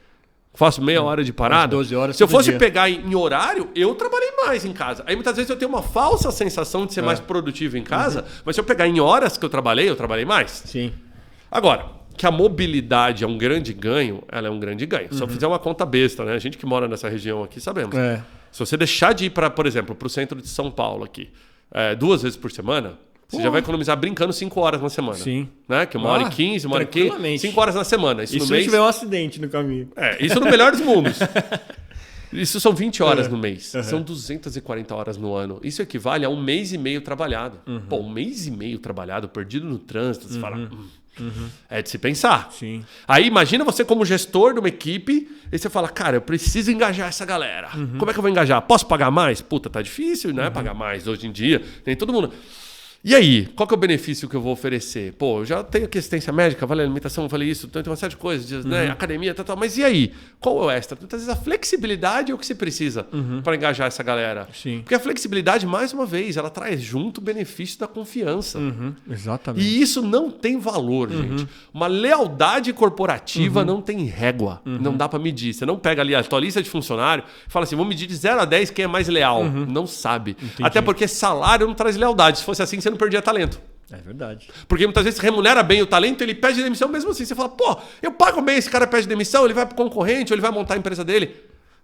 Faço meia hora de parada. 12 horas. Se eu fosse pegar em horário, eu trabalhei mais em casa. Aí muitas vezes eu tenho uma falsa sensação de ser mais produtivo em casa, mas se eu pegar em horas que eu trabalhei mais. Sim. Agora, que a mobilidade é um grande ganho, ela é um grande ganho. Se eu fizer uma conta besta, né? A gente que mora nessa região aqui sabemos. Se você deixar de ir, por exemplo, para o centro de São Paulo aqui, 2 vezes por semana... Você já vai economizar brincando 5 horas na semana. Sim. Né? Que 1h15, 1h15, 5 horas na semana. Isso se tiver um acidente no caminho. Isso no melhor dos mundos. Isso são 20 horas no mês. São 240 horas no ano. Isso equivale a 1 mês e meio trabalhado. Pô, 1 mês e meio trabalhado, perdido no trânsito, você fala... É de se pensar. Sim. Aí imagina você como gestor de uma equipe e você fala, cara, eu preciso engajar essa galera. Como é que eu vou engajar? Posso pagar mais? Puta, tá difícil, né? Pagar mais hoje em dia. Nem todo mundo... E aí, qual que é o benefício que eu vou oferecer? Pô, eu já tenho aqui assistência médica, vale alimentação, vale isso, tem uma série de coisas, né? Academia, tal. Mas e aí? Qual é o extra? Muitas vezes a flexibilidade é o que se precisa para engajar essa galera. Sim. Porque a flexibilidade, mais uma vez, ela traz junto o benefício da confiança. Exatamente. E isso não tem valor, gente. Uma lealdade corporativa não tem régua. Não dá para medir. Você não pega ali a tua lista de funcionário e fala assim, vou medir de 0 a 10 quem é mais leal. Não sabe. Entendi. Até porque salário não traz lealdade. Se fosse assim, você não perdia talento. É verdade. Porque muitas vezes remunera bem o talento, ele pede demissão mesmo assim. Você fala, pô, eu pago bem, esse cara pede demissão, ele vai pro concorrente ou ele vai montar a empresa dele.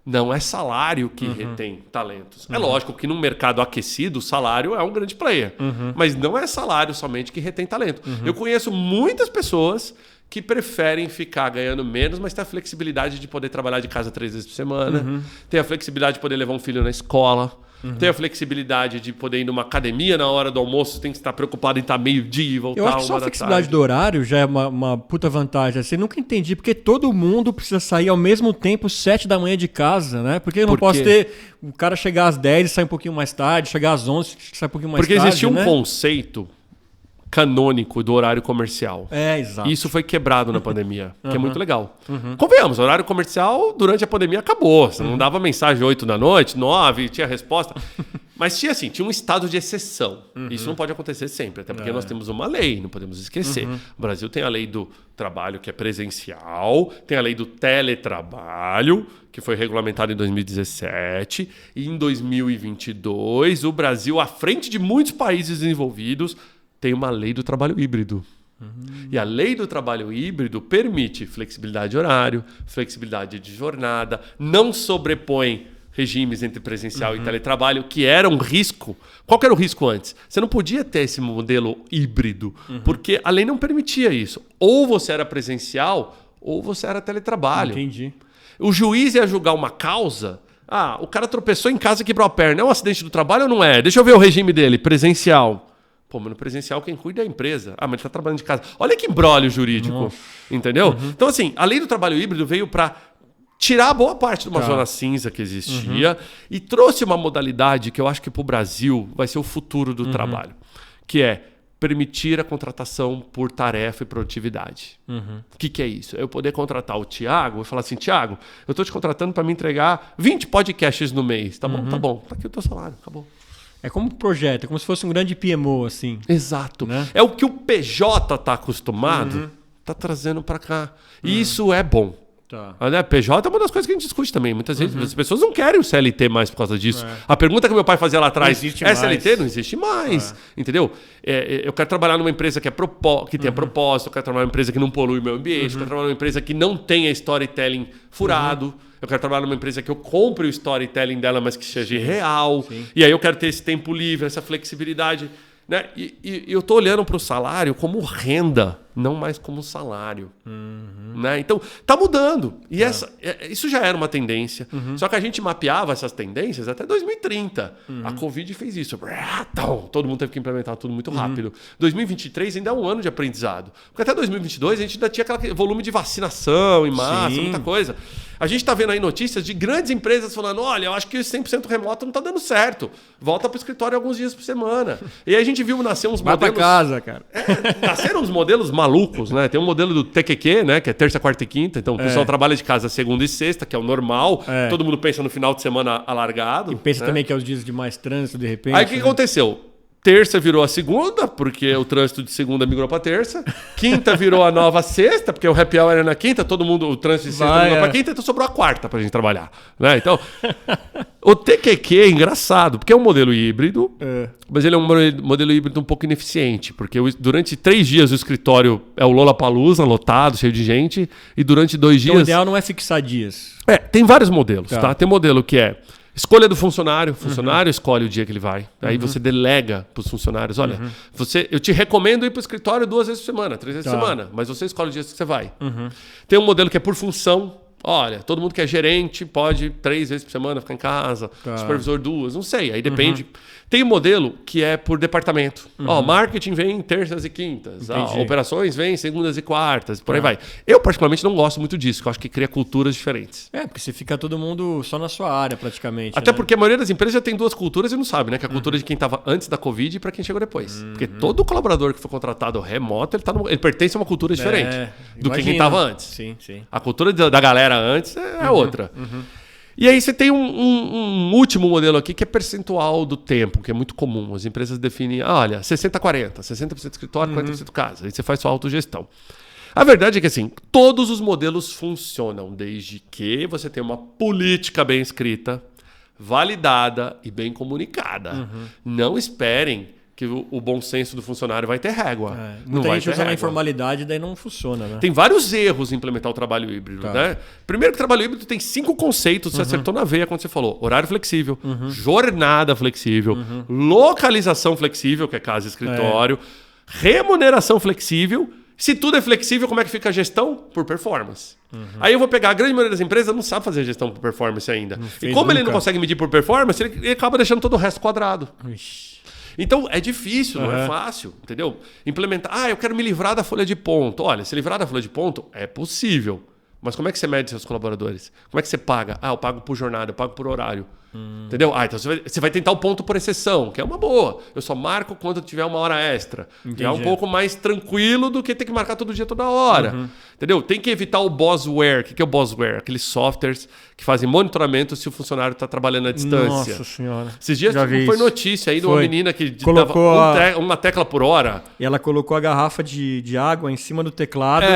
Não é salário que retém talentos. É lógico que num mercado aquecido, o salário é um grande player. Mas não é salário somente que retém talento. Eu conheço muitas pessoas que preferem ficar ganhando menos, mas ter a flexibilidade de poder trabalhar de casa 3 vezes por semana, ter a flexibilidade de poder levar um filho na escola, ter a flexibilidade de poder ir numa academia na hora do almoço, tem que estar preocupado em estar meio-dia e voltar. Eu acho que só a flexibilidade do horário já é uma puta vantagem. Assim, eu nunca entendi porque todo mundo precisa sair ao mesmo tempo 7 da manhã de casa, né? Porque eu não posso ter o cara chegar às 10 e sair um pouquinho mais tarde, chegar às 11 e sair um pouquinho mais tarde. Porque existia um conceito canônico do horário comercial. Exato. Isso foi quebrado na pandemia, que é muito legal. Convenhamos, o horário comercial durante a pandemia acabou. Você não dava mensagem 8 da noite, 9, tinha resposta. Mas tinha um estado de exceção. Isso não pode acontecer sempre, até porque nós temos uma lei, não podemos esquecer. O Brasil tem a lei do trabalho que é presencial, tem a lei do teletrabalho, que foi regulamentada em 2017, e em 2022 o Brasil, à frente de muitos países desenvolvidos, tem uma lei do trabalho híbrido. E a lei do trabalho híbrido permite flexibilidade de horário, flexibilidade de jornada, não sobrepõe regimes entre presencial e teletrabalho, que era um risco. Qual que era o risco antes? Você não podia ter esse modelo híbrido, porque a lei não permitia isso. Ou você era presencial, ou você era teletrabalho. Entendi. O juiz ia julgar uma causa. O cara tropeçou em casa e quebrou a perna. É um acidente do trabalho ou não é? Deixa eu ver o regime dele, presencial. Pô, mas no presencial quem cuida é a empresa. Mas ele está trabalhando de casa. Olha que imbróglio jurídico. Nossa. Entendeu? Então, assim, a lei do trabalho híbrido veio para tirar boa parte de uma zona cinza que existia e trouxe uma modalidade que eu acho que para o Brasil vai ser o futuro do trabalho, que é permitir a contratação por tarefa e produtividade. O que é isso? É eu poder contratar o Thiago e falar assim, Thiago, eu estou te contratando para me entregar 20 podcasts no mês. Tá bom? Tá bom. Tá aqui o teu salário. Acabou. É como um projeto, é como se fosse um grande PMO, assim. Exato. Né? É o que o PJ está acostumado, está trazendo para cá. E isso é bom. Tá. A PJ é uma das coisas que a gente discute também. Muitas vezes as pessoas não querem o CLT mais por causa disso. A pergunta que meu pai fazia lá atrás, CLT? Não existe mais. Entendeu? Eu quero trabalhar numa empresa que tenha propósito, eu quero trabalhar numa empresa que não polui o meu ambiente, eu quero trabalhar numa empresa que não tenha storytelling furado, eu quero trabalhar numa empresa que eu compre o storytelling dela, mas que seja real. E aí eu quero ter esse tempo livre, essa flexibilidade. Né? E eu estou olhando para o salário como renda, não mais como salário. Né? Então, está mudando. E isso já era uma tendência. Só que a gente mapeava essas tendências até 2030. A Covid fez isso. Todo mundo teve que implementar tudo muito rápido. 2023 ainda é um ano de aprendizado. Porque até 2022 a gente ainda tinha aquele volume de vacinação em massa, muita coisa. A gente está vendo aí notícias de grandes empresas falando, olha, eu acho que 100% remoto não está dando certo. Volta para o escritório alguns dias por semana. E aí a gente viu nascer uns modelos... Vai para casa, cara. Nasceram uns modelos malucos, né? Tem um modelo do TQQ, né? Que é terça, quarta e quinta. Então o pessoal trabalha de casa segunda e sexta, que é o normal. Todo mundo pensa no final de semana alargado. E pensa também que é os dias de mais trânsito, de repente. Aí o que aconteceu? Terça virou a segunda, porque o trânsito de segunda migrou para terça. Quinta virou a nova sexta, porque o happy hour era na quinta, o trânsito de sexta migrou para quinta, então sobrou a quarta para a gente trabalhar. Né? Então, o TQQ é engraçado, porque é um modelo híbrido, mas ele é um modelo híbrido um pouco ineficiente, porque durante 3 dias o escritório é o Lollapalooza, lotado, cheio de gente, e durante 2 dias... Então o ideal não é fixar dias. Tem vários modelos, tá? Tem modelo que é... Escolha do funcionário. O funcionário escolhe o dia que ele vai. Aí você delega para os funcionários. Olha, eu te recomendo ir para o escritório 2 vezes por semana, 3 vezes por semana. Mas você escolhe o dia que você vai. Tem um modelo que é por função. Olha, todo mundo que é gerente pode 3 vezes por semana ficar em casa. Supervisor 2, não sei. Aí depende. Tem um modelo que é por departamento. Marketing vem terças e quintas. Operações vem segundas e quartas. Por aí vai. Eu, particularmente, não gosto muito disso. Eu acho que cria culturas diferentes. Porque você fica todo mundo só na sua área, praticamente. Até porque a maioria das empresas já tem 2 culturas e não sabe, né? Que é a cultura de quem estava antes da Covid e para quem chegou depois. Porque todo colaborador que foi contratado remoto, ele pertence a uma cultura diferente do que quem estava antes. Sim. A cultura da galera antes é outra. E aí você tem um último modelo aqui que é percentual do tempo, que é muito comum. As empresas definem, olha, 60-40, 60% escritório, 40% casa. Aí você faz sua autogestão. A verdade é que assim, todos os modelos funcionam desde que você tenha uma política bem escrita, validada e bem comunicada. Não esperem que o bom senso do funcionário vai ter régua. Muita gente usa na informalidade, daí não funciona, né? Tem vários erros em implementar o trabalho híbrido, né? Primeiro que o trabalho híbrido tem 5 conceitos, você acertou na veia quando você falou. Horário flexível, jornada flexível, localização flexível, que é casa e escritório, remuneração flexível. Se tudo é flexível, como é que fica a gestão? Por performance. Aí eu vou pegar, a grande maioria das empresas não sabe fazer gestão por performance ainda. E como ele não consegue medir por performance, ele acaba deixando todo o resto quadrado. Então, é difícil, não é fácil, entendeu? Implementar, eu quero me livrar da folha de ponto. Olha, se livrar da folha de ponto é possível. Mas como é que você mede seus colaboradores? Como é que você paga? Eu pago por jornada, eu pago por horário. Entendeu? Então você vai tentar o ponto por exceção, que é uma boa. Eu só marco quando tiver uma hora extra. Que é um pouco mais tranquilo do que ter que marcar todo dia, toda hora. Entendeu? Tem que evitar o Bossware. O que é o Bossware? Aqueles softwares que fazem monitoramento se o funcionário está trabalhando à distância. Nossa senhora. Esses dias foi notícia aí de uma menina que colocou dava uma tecla por hora. E ela colocou a garrafa de água em cima do teclado.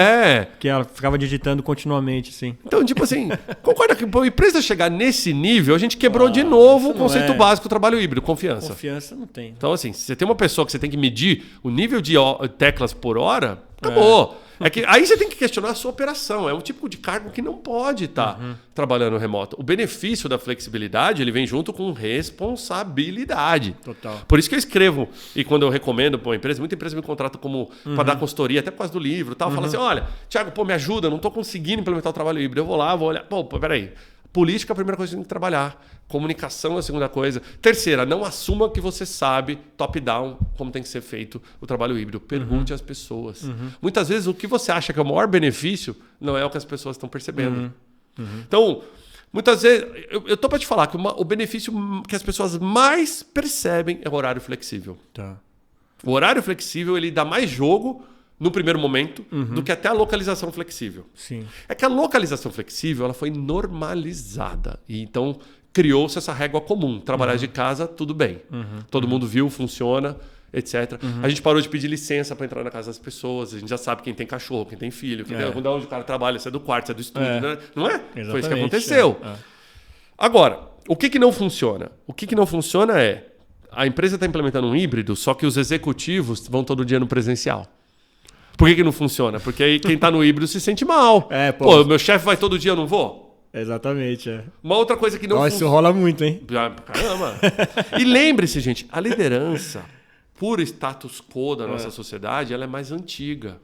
Que ela ficava digitando continuamente, assim. Então, tipo assim, concorda que para a empresa chegar nesse nível, a gente quebrou de novo o conceito básico do trabalho híbrido, confiança. Confiança não tem. Então, assim, se você tem uma pessoa que você tem que medir o nível de teclas por hora, acabou. É que aí você tem que questionar a sua operação. É um tipo de cargo que não pode estar trabalhando remoto. O benefício da flexibilidade, ele vem junto com responsabilidade. Total. Por isso que eu escrevo, e quando eu recomendo para uma empresa, muita empresa me contrata como para dar consultoria, até por causa do livro, tal. Fala assim, olha, Thiago, me ajuda, eu não estou conseguindo implementar o trabalho híbrido. Eu vou lá, vou olhar. Peraí. Política é a primeira coisa que você tem que trabalhar. Comunicação é a segunda coisa. Terceira, não assuma que você sabe, top-down, como tem que ser feito o trabalho híbrido. Pergunte às pessoas. Muitas vezes o que você acha que é o maior benefício não é o que as pessoas estão percebendo. Então, muitas vezes, eu estou para te falar que o benefício que as pessoas mais percebem é o horário flexível. Tá. O horário flexível ele dá mais jogo no primeiro momento, do que até a localização flexível. Sim. É que a localização flexível ela foi normalizada. E então criou-se essa régua comum. Trabalhar de casa, tudo bem. Todo mundo viu, funciona, etc. A gente parou de pedir licença para entrar na casa das pessoas. A gente já sabe quem tem cachorro, quem tem filho, quem tem onde o cara trabalha, se é do quarto, se é do estúdio. Né? Não é? Exatamente. Foi isso que aconteceu. Agora, o que não funciona? O que não funciona é a empresa está implementando um híbrido, só que os executivos vão todo dia no presencial. Por que não funciona? Porque aí quem está no híbrido se sente mal. Pô, meu chefe vai todo dia, eu não vou? Exatamente. Uma outra coisa que não funciona. Isso rola muito, hein? Caramba. E lembre-se, gente, a liderança, por status quo da nossa sociedade, ela é mais antiga.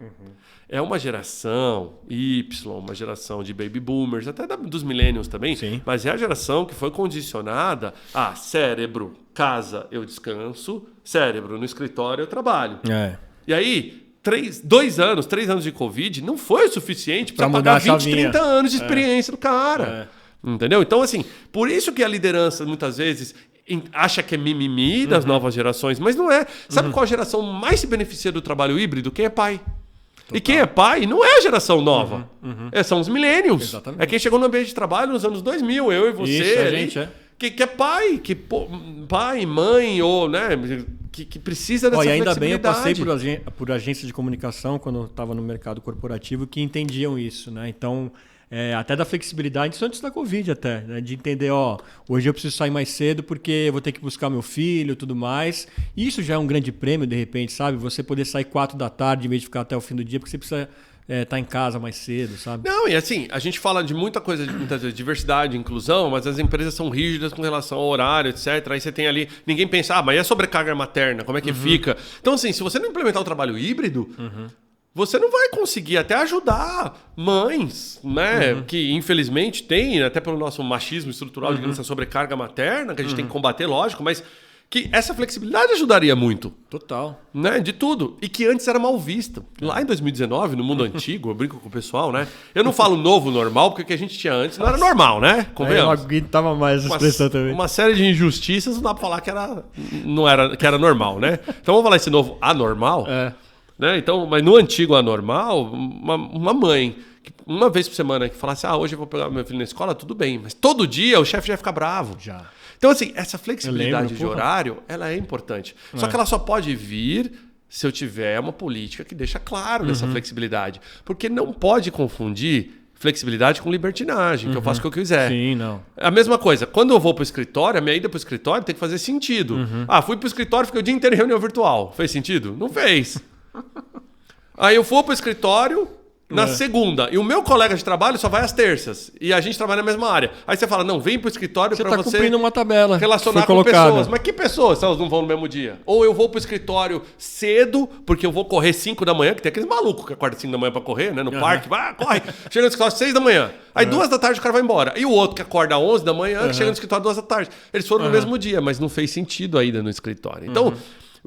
É uma geração Y, uma geração de baby boomers, até dos millennials também. Sim. Mas é a geração que foi condicionada a cérebro, casa, eu descanso, cérebro, no escritório, eu trabalho. E aí... 3 anos de Covid não foi o suficiente para pagar 20, 30 anos de experiência do cara. Entendeu? Então, assim, por isso que a liderança, muitas vezes, acha que é mimimi das novas gerações, mas não é. Sabe qual a geração mais se beneficia do trabalho híbrido? Quem é pai. Total. E quem é pai não é a geração nova. São os millennials. Exatamente. É quem chegou no ambiente de trabalho nos anos 2000, eu e você. Isso, a gente que é pai, pai, mãe, ou, né, que precisa dessa ainda flexibilidade. bem, eu passei por agências de comunicação quando eu estava no mercado corporativo que entendiam isso, né? Então, até da flexibilidade, isso antes da Covid até, né? De entender, hoje eu preciso sair mais cedo porque eu vou ter que buscar meu filho e tudo mais. Isso já é um grande prêmio, de repente, sabe? Você poder sair 4 da tarde em vez de ficar até o fim do dia, porque você precisa... tá em casa mais cedo, sabe? Não, e assim, a gente fala de muita coisa, muitas vezes, diversidade, inclusão, mas as empresas são rígidas com relação ao horário, etc. Aí você tem ali, ninguém pensa, mas e a sobrecarga materna, como é que fica? Então, assim, se você não implementar o trabalho híbrido, você não vai conseguir até ajudar mães, né? Que infelizmente tem, até pelo nosso machismo estrutural, digamos, essa sobrecarga materna, que a gente tem que combater, lógico, mas... que essa flexibilidade ajudaria muito. Total. Né? De tudo. E que antes era mal vista. Lá em 2019, no mundo antigo, eu brinco com o pessoal, né? Eu não falo novo normal, porque o que a gente tinha antes não era normal, né? Eu não aguentava mais essa expressão também. Uma série de injustiças não dá pra falar que era normal, né? Então vamos falar esse novo anormal. Né? Então, mas no antigo anormal, uma mãe, uma vez por semana, que falasse, hoje eu vou pegar meu filho na escola, tudo bem. Mas todo dia o chefe já ia ficar bravo. Já. Então, assim, essa flexibilidade de horário, ela é importante. Só que ela só pode vir se eu tiver uma política que deixa claro essa flexibilidade. Porque não pode confundir flexibilidade com libertinagem, que eu faço o que eu quiser. Sim, não. A mesma coisa, quando eu vou para o escritório, a minha ida para o escritório tem que fazer sentido. Fui para o escritório, fiquei o dia inteiro em reunião virtual. Fez sentido? Não fez. Aí eu vou para o escritório... na segunda. E o meu colega de trabalho só vai às terças. E a gente trabalha na mesma área. Aí você fala, não, vem pro escritório para você... cumprindo uma tabela. Relacionar com pessoas. Mas que pessoas? Elas não vão no mesmo dia. Ou eu vou pro escritório cedo, porque eu vou correr 5 da manhã, que tem aqueles malucos que acordam 5 da manhã para correr, né? No parque, corre. Chega no escritório às 6 da manhã. Aí 2 da tarde o cara vai embora. E o outro que acorda às 11 da manhã, que chega no escritório às 2 da tarde. Eles foram no mesmo dia, mas não fez sentido ainda no escritório. Então...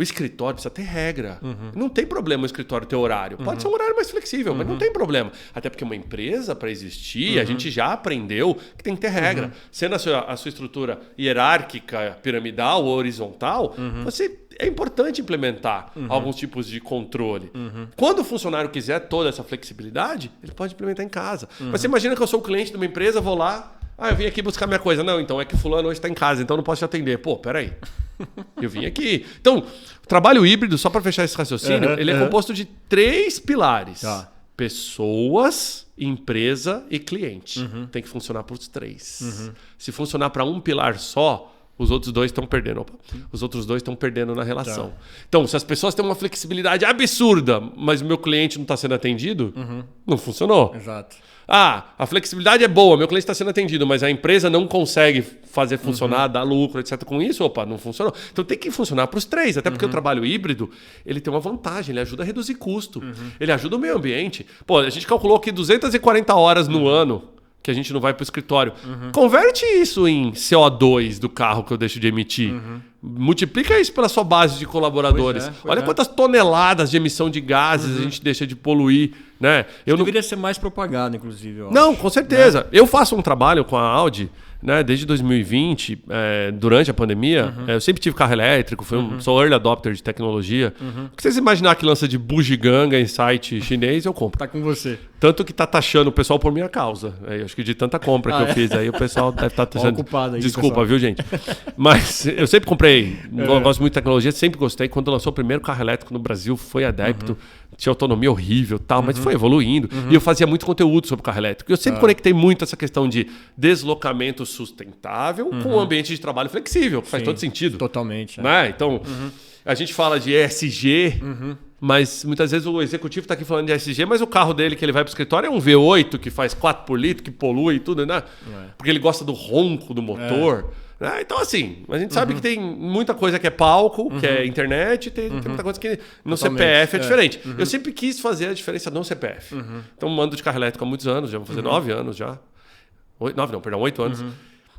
O escritório precisa ter regra. Não tem problema o escritório ter horário. Pode ser um horário mais flexível, mas não tem problema. Até porque uma empresa, para existir, a gente já aprendeu que tem que ter regra. Sendo a sua estrutura hierárquica, piramidal ou horizontal, é importante implementar alguns tipos de controle. Quando o funcionário quiser toda essa flexibilidade, ele pode implementar em casa. Mas você imagina que eu sou o cliente de uma empresa, vou lá, eu vim aqui buscar minha coisa. Não, então é que fulano hoje está em casa, então não posso te atender. Pô, peraí. Eu vim aqui. Então, o trabalho híbrido, só para fechar esse raciocínio, ele é composto de 3 pilares. Pessoas, empresa e cliente. Tem que funcionar para os 3. Se funcionar para um pilar só, os outros 2 estão perdendo. Os outros 2 estão perdendo na relação. Então, se as pessoas têm uma flexibilidade absurda, mas o meu cliente não está sendo atendido, não funcionou. Exato. A flexibilidade é boa, meu cliente está sendo atendido, mas a empresa não consegue fazer funcionar, dar lucro, etc. Com isso, não funcionou. Então tem que funcionar para os 3, até porque o trabalho híbrido ele tem uma vantagem, ele ajuda a reduzir custo, ele ajuda o meio ambiente. Pô, a gente calculou aqui 240 horas no ano que a gente não vai para o escritório. Converte isso em CO2 do carro que eu deixo de emitir. Multiplica isso pela sua base de colaboradores. Olha quantas toneladas de emissão de gases a gente deixa de poluir. Né? Deveria ser mais propagado, inclusive. Não, com certeza. Né? Eu faço um trabalho com a Audi, né, desde 2020, durante a pandemia. Eu sempre tive carro elétrico, sou early adopter de tecnologia. O que vocês imaginar que lança de bugiganga em site chinês, eu compro. Tá com você. Tanto que tá taxando o pessoal por minha causa. Acho que de tanta compra que eu fiz, aí o pessoal deve estar taxando. Desculpa, pessoal. Viu, gente? Mas eu sempre comprei. Eu gosto muito de tecnologia, sempre gostei. Quando lançou o primeiro carro elétrico no Brasil, foi adepto. Tinha autonomia horrível e tal, mas foi evoluindo. E eu fazia muito conteúdo sobre carro elétrico. Eu sempre conectei muito essa questão de deslocamento sustentável com um ambiente de trabalho flexível, que faz todo sentido. Totalmente. Né? Então, a gente fala de ESG, mas muitas vezes o executivo está aqui falando de ESG, mas o carro dele que ele vai para o escritório é um V8 que faz 4 por litro, que polui e tudo, né? Porque ele gosta do ronco do motor. Então, assim, a gente sabe que tem muita coisa que é palco, que é internet, e tem muita coisa que no CPF é diferente. Eu sempre quis fazer a diferença no CPF. Então, mando de carro elétrico há muitos anos, já vou fazer 9 anos já. 8 anos.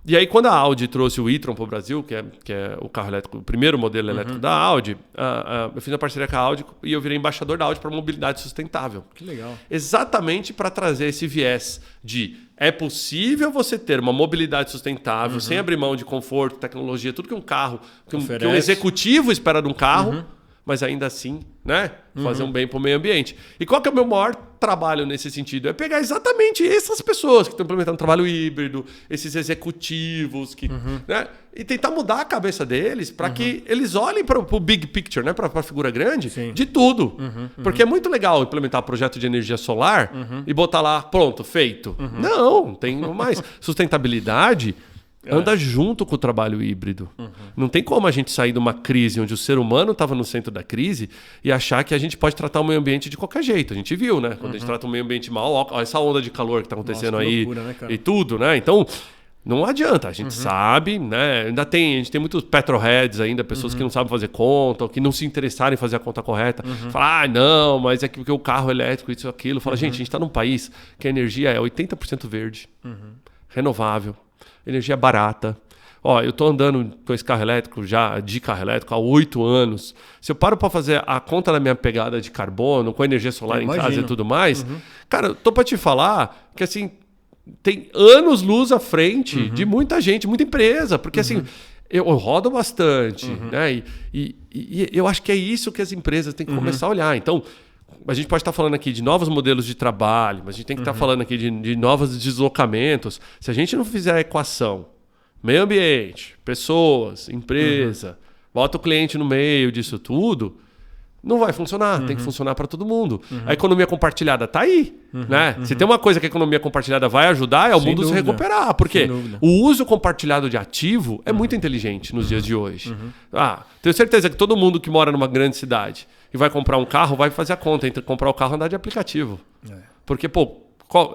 E aí, quando a Audi trouxe o e-tron para o Brasil, que é o carro elétrico, o primeiro modelo elétrico da Audi, eu fiz uma parceria com a Audi e eu virei embaixador da Audi para mobilidade sustentável. Que legal. Exatamente para trazer esse viés de é possível você ter uma mobilidade sustentável sem abrir mão de conforto, tecnologia, tudo que um carro, que um executivo espera de um carro, mas ainda assim, né, fazer um bem para o meio ambiente. E qual que é o meu maior trabalho nesse sentido? É pegar exatamente essas pessoas que estão implementando trabalho híbrido, esses executivos, né, e tentar mudar a cabeça deles para que eles olhem para o big picture, né, para a figura grande de tudo. Porque é muito legal implementar projeto de energia solar e botar lá, pronto, feito. Não, tem mais. Sustentabilidade anda junto com o trabalho híbrido. Não tem como a gente sair de uma crise onde o ser humano estava no centro da crise e achar que a gente pode tratar o meio ambiente de qualquer jeito. A gente viu, né? Quando a gente trata o meio ambiente mal, ó, essa onda de calor que está acontecendo aí loucura, né, e tudo, né? Então, não adianta. A gente sabe, né? A gente tem muitos petroheads ainda, pessoas que não sabem fazer conta, ou que não se interessaram em fazer a conta correta. Fala, não, mas é que porque o carro elétrico, isso e aquilo. Fala, gente, a gente está num país que a energia é 80% verde, renovável. Energia barata. Eu estou andando com esse carro elétrico de carro elétrico há 8 anos. Se eu paro para fazer a conta da minha pegada de carbono, com energia solar em casa e tudo mais, cara, eu tô para te falar que assim, tem anos-luz à frente de muita gente, muita empresa. Porque assim, eu rodo bastante. Né? E eu acho que é isso que as empresas têm que começar a olhar. Então, a gente pode estar falando aqui de novos modelos de trabalho, mas a gente tem que estar falando aqui de novos deslocamentos. Se a gente não fizer a equação, meio ambiente, pessoas, empresa, bota o cliente no meio disso tudo, não vai funcionar. Tem que funcionar para todo mundo. A economia compartilhada está aí. Né? Se tem uma coisa que a economia compartilhada vai ajudar, é o mundo se recuperar. Porque o uso compartilhado de ativo é muito inteligente nos dias de hoje. Tenho certeza que todo mundo que mora numa grande cidade e vai comprar um carro, vai fazer a conta entre comprar o carro e andar de aplicativo. Porque,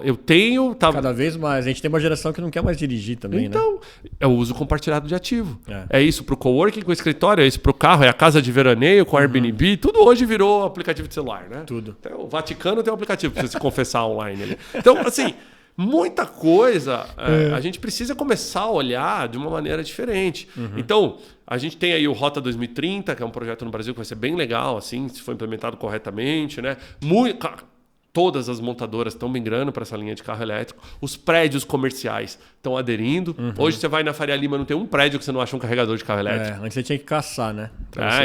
eu tenho... Cada vez mais. A gente tem uma geração que não quer mais dirigir também, então, é o uso compartilhado de ativo. É isso para o coworking com o escritório, é isso para o carro, é a casa de veraneio com Airbnb. Tudo hoje virou aplicativo de celular, né? Tudo. Até o Vaticano tem um aplicativo para você se confessar online ali. Então, assim... muita coisa a gente precisa começar a olhar de uma maneira diferente. Então, a gente tem aí o Rota 2030, que é um projeto no Brasil que vai ser bem legal, assim, se for implementado corretamente, né? Todas as montadoras estão migrando para essa linha de carro elétrico. Os prédios comerciais estão aderindo. Hoje você vai na Faria Lima, não tem um prédio que você não acha um carregador de carro elétrico. Antes você tinha que caçar, né?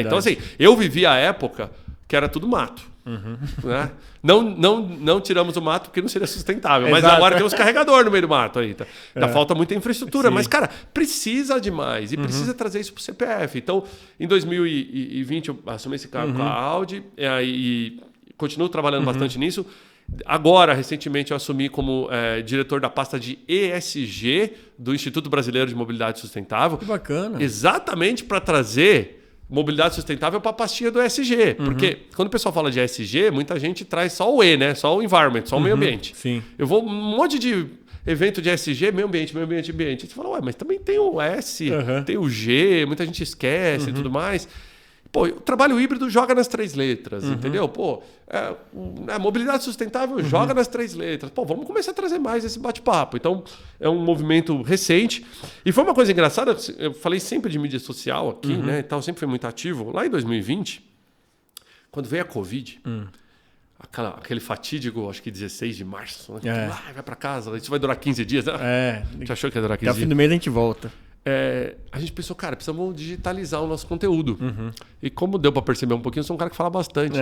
Então, assim, eu vivi a época que era tudo mato. Né? Não tiramos o mato porque não seria sustentável. Mas agora tem uns carregadores no meio do mato aí. Ainda falta muita infraestrutura. Sim. Mas, cara, precisa demais. E precisa trazer isso para o CPF. Então, em 2020, eu assumi esse cargo com a Audi. E continuo trabalhando bastante nisso. Agora, recentemente, eu assumi como diretor da pasta de ESG do Instituto Brasileiro de Mobilidade Sustentável. Que bacana. Exatamente para trazer mobilidade sustentável para a pastinha do ESG. Porque quando o pessoal fala de ESG, muita gente traz só o E, né? Só o environment, só o meio ambiente. Sim. Eu vou um monte de evento de ESG, meio ambiente. Você fala, ué, mas também tem o S, tem o G, muita gente esquece e tudo mais. Pô, o trabalho híbrido joga nas 3 letras, entendeu? Pô, a mobilidade sustentável joga nas 3 letras. Pô, vamos começar a trazer mais esse bate-papo. Então, é um movimento recente. E foi uma coisa engraçada, eu falei sempre de mídia social aqui, né? Então, sempre fui muito ativo. Lá em 2020, quando veio a Covid, aquele fatídico, acho que 16 de março, né? Vai para casa, isso vai durar 15 dias, né? Você achou que ia durar 15 dias? Até o fim do mês a gente volta. A gente pensou, cara, precisamos digitalizar o nosso conteúdo. E como deu para perceber um pouquinho, eu sou um cara que fala bastante.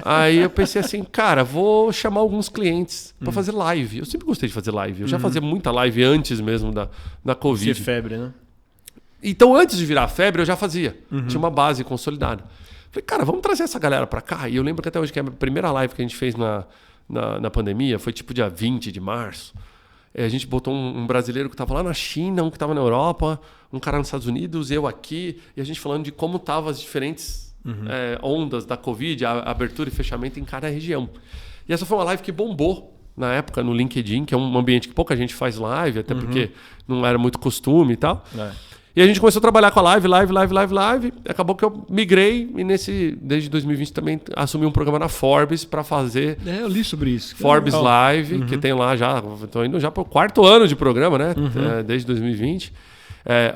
Aí eu pensei assim, cara, vou chamar alguns clientes para fazer live. Eu sempre gostei de fazer live. Eu já fazia muita live antes mesmo da Covid. Ser febre, né? Então, antes de virar febre, eu já fazia. Tinha uma base consolidada. Falei, cara, vamos trazer essa galera para cá. E eu lembro que até hoje, que a primeira live que a gente fez na pandemia foi tipo dia 20 de março. A gente botou um brasileiro que estava lá na China, um que estava na Europa, um cara nos Estados Unidos, eu aqui, e a gente falando de como estavam as diferentes ondas da Covid, a abertura e fechamento em cada região. E essa foi uma live que bombou na época no LinkedIn, que é um ambiente que pouca gente faz live, até porque não era muito costume e tal. E a gente começou a trabalhar com a live. Acabou que eu migrei e desde 2020 também assumi um programa na Forbes para fazer. Eu li sobre isso. Forbes Live, que tem lá já. Estou indo já para o 4º ano de programa, né? Desde 2020.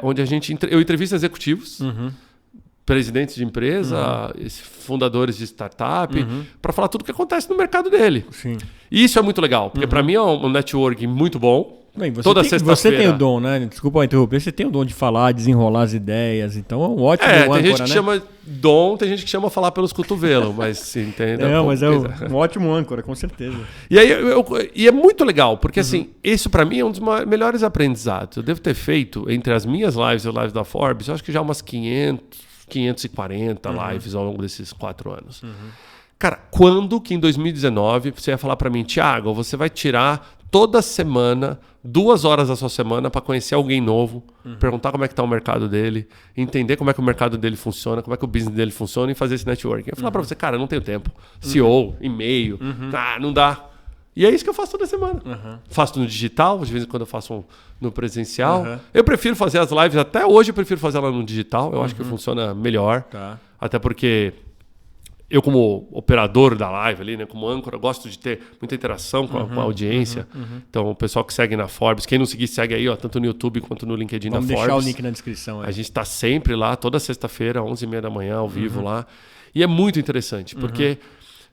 Onde eu entrevisto executivos, presidentes de empresa, fundadores de startup, para falar tudo o que acontece no mercado dele. Sim. E isso é muito legal, porque para mim é um networking muito bom. Bem, você tem o dom, né? Desculpa interromper. Você tem o dom de falar, desenrolar as ideias. Então é um ótimo âncora, tem gente que né? chama dom, tem gente que chama falar pelos cotovelos, mas se entende. Mas é um ótimo âncora, com certeza. E aí e é muito legal, porque assim, isso para mim é um dos melhores aprendizados. Eu devo ter feito, entre as minhas lives e as lives da Forbes, eu acho que já umas 540 lives ao longo desses 4 anos. Cara, quando que em 2019 você ia falar para mim, Thiago, você vai tirar toda semana 2 horas da sua semana para conhecer alguém novo, perguntar como é que está o mercado dele, entender como é que o mercado dele funciona, como é que o business dele funciona e fazer esse networking. Eu falar para você, cara, eu não tenho tempo. CEO, e-mail, não dá. E é isso que eu faço toda semana. Faço no digital, de vez em quando eu faço no presencial. Eu prefiro fazer as lives, até hoje eu prefiro fazer ela no digital. Eu acho que funciona melhor. Até porque eu, como operador da live ali, né, como âncora, gosto de ter muita interação com a audiência. Então, o pessoal que segue na Forbes, quem não seguir, segue aí, ó, tanto no YouTube quanto no LinkedIn da Forbes. Vamos deixar o link na descrição. A gente está sempre lá, toda sexta-feira, 11h30 da manhã, ao vivo lá. E é muito interessante, porque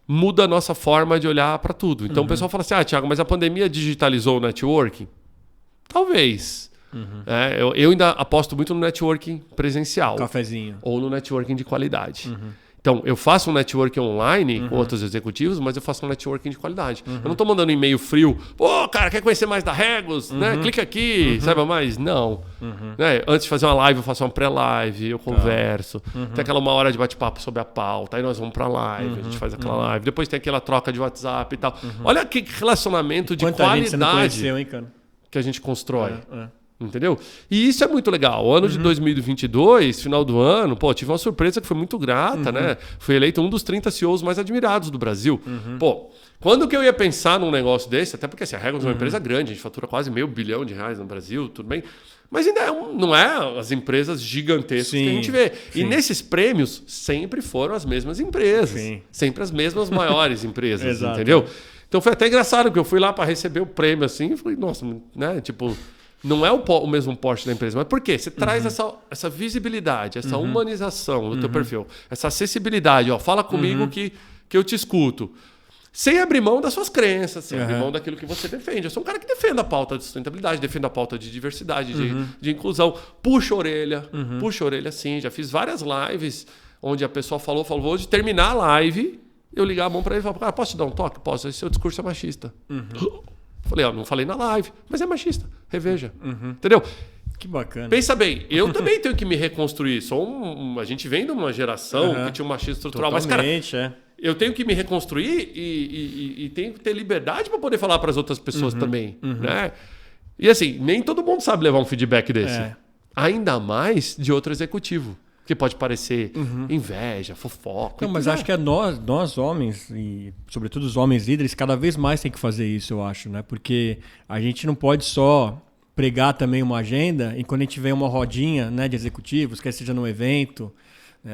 muda a nossa forma de olhar para tudo. Então, o pessoal fala assim, Thiago, mas a pandemia digitalizou o networking? Talvez. Eu ainda aposto muito no networking presencial. Cafezinho. Ou no networking de qualidade. Então, eu faço um networking online com outros executivos, mas eu faço um networking de qualidade. Eu não estou mandando e-mail frio. Pô, cara, quer conhecer mais da Regos? Né? Clica aqui, saiba mais. Não. Né? Antes de fazer uma live, eu faço uma pré-live, eu converso. Tem aquela 1 hora de bate-papo sobre a pauta. Aí nós vamos para a live, a gente faz aquela live. Depois tem aquela troca de WhatsApp e tal. Olha que relacionamento de qualidade gente você não conheceu, hein, cara? que a gente constrói. Entendeu? E isso é muito legal. O ano de 2022, final do ano, tive uma surpresa que foi muito grata, né? Fui eleito um dos 30 CEOs mais admirados do Brasil. Quando que eu ia pensar num negócio desse? Até porque assim, a Regos é uma empresa grande, a gente fatura quase R$500 bilhão no Brasil, tudo bem. Mas ainda não é as empresas gigantescas que a gente vê. E nesses prêmios sempre foram as mesmas empresas. Sempre as mesmas maiores empresas, entendeu? Então foi até engraçado, porque eu fui lá para receber o prêmio assim, e falei, nossa, né? Tipo, não é o mesmo porte da empresa, mas por quê? Você traz essa visibilidade, essa humanização do teu perfil, essa acessibilidade, ó, fala comigo que eu te escuto. Sem abrir mão das suas crenças, sem abrir mão daquilo que você defende. Eu sou um cara que defende a pauta de sustentabilidade, defende a pauta de diversidade, de inclusão. Puxa a orelha sim. Já fiz várias lives onde a pessoa falou, vou de terminar a live, eu ligar a mão para ele e falar, cara, posso te dar um toque? Posso, esse seu discurso é machista. Falei, não falei na live, mas é machista. Reveja. Entendeu? Que bacana. Pensa bem, eu também tenho que me reconstruir. A gente vem de uma geração que tinha um machismo estrutural. Totalmente, mas, cara, eu tenho que me reconstruir e tenho que ter liberdade para poder falar para as outras pessoas também. Né? E assim, nem todo mundo sabe levar um feedback desse. Ainda mais de outro executivo. Que pode parecer inveja, fofoca. Não, mas acho que é nós homens, e sobretudo os homens líderes, cada vez mais tem que fazer isso, eu acho. Né? Porque a gente não pode só pregar também uma agenda e quando a gente vê uma rodinha, né, de executivos, quer seja num evento,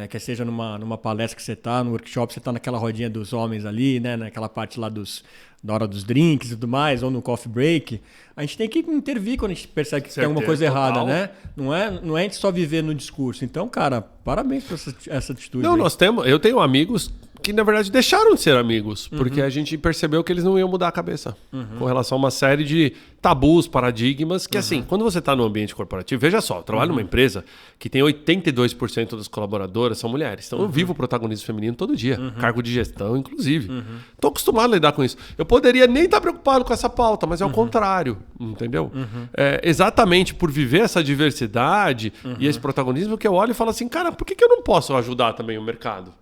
quer seja numa palestra que você está, no workshop, você está naquela rodinha dos homens ali, né, naquela parte lá da hora dos drinks e tudo mais, ou no coffee break, a gente tem que intervir quando a gente percebe que tem alguma coisa errada, né? Não é a gente só viver no discurso. Então, cara, parabéns por essa atitude. Não, eu tenho amigos que, na verdade, deixaram de ser amigos, porque a gente percebeu que eles não iam mudar a cabeça com relação a uma série de tabus, paradigmas, que assim, quando você está no ambiente corporativo, veja só, eu trabalho numa empresa que tem 82% das colaboradoras são mulheres, então eu vivo o protagonismo feminino todo dia, cargo de gestão, inclusive. Estou acostumado a lidar com isso. Eu poderia nem estar preocupado com essa pauta, mas é o contrário, entendeu? É exatamente por viver essa diversidade e esse protagonismo que eu olho e falo assim, cara, por que eu não posso ajudar também o mercado?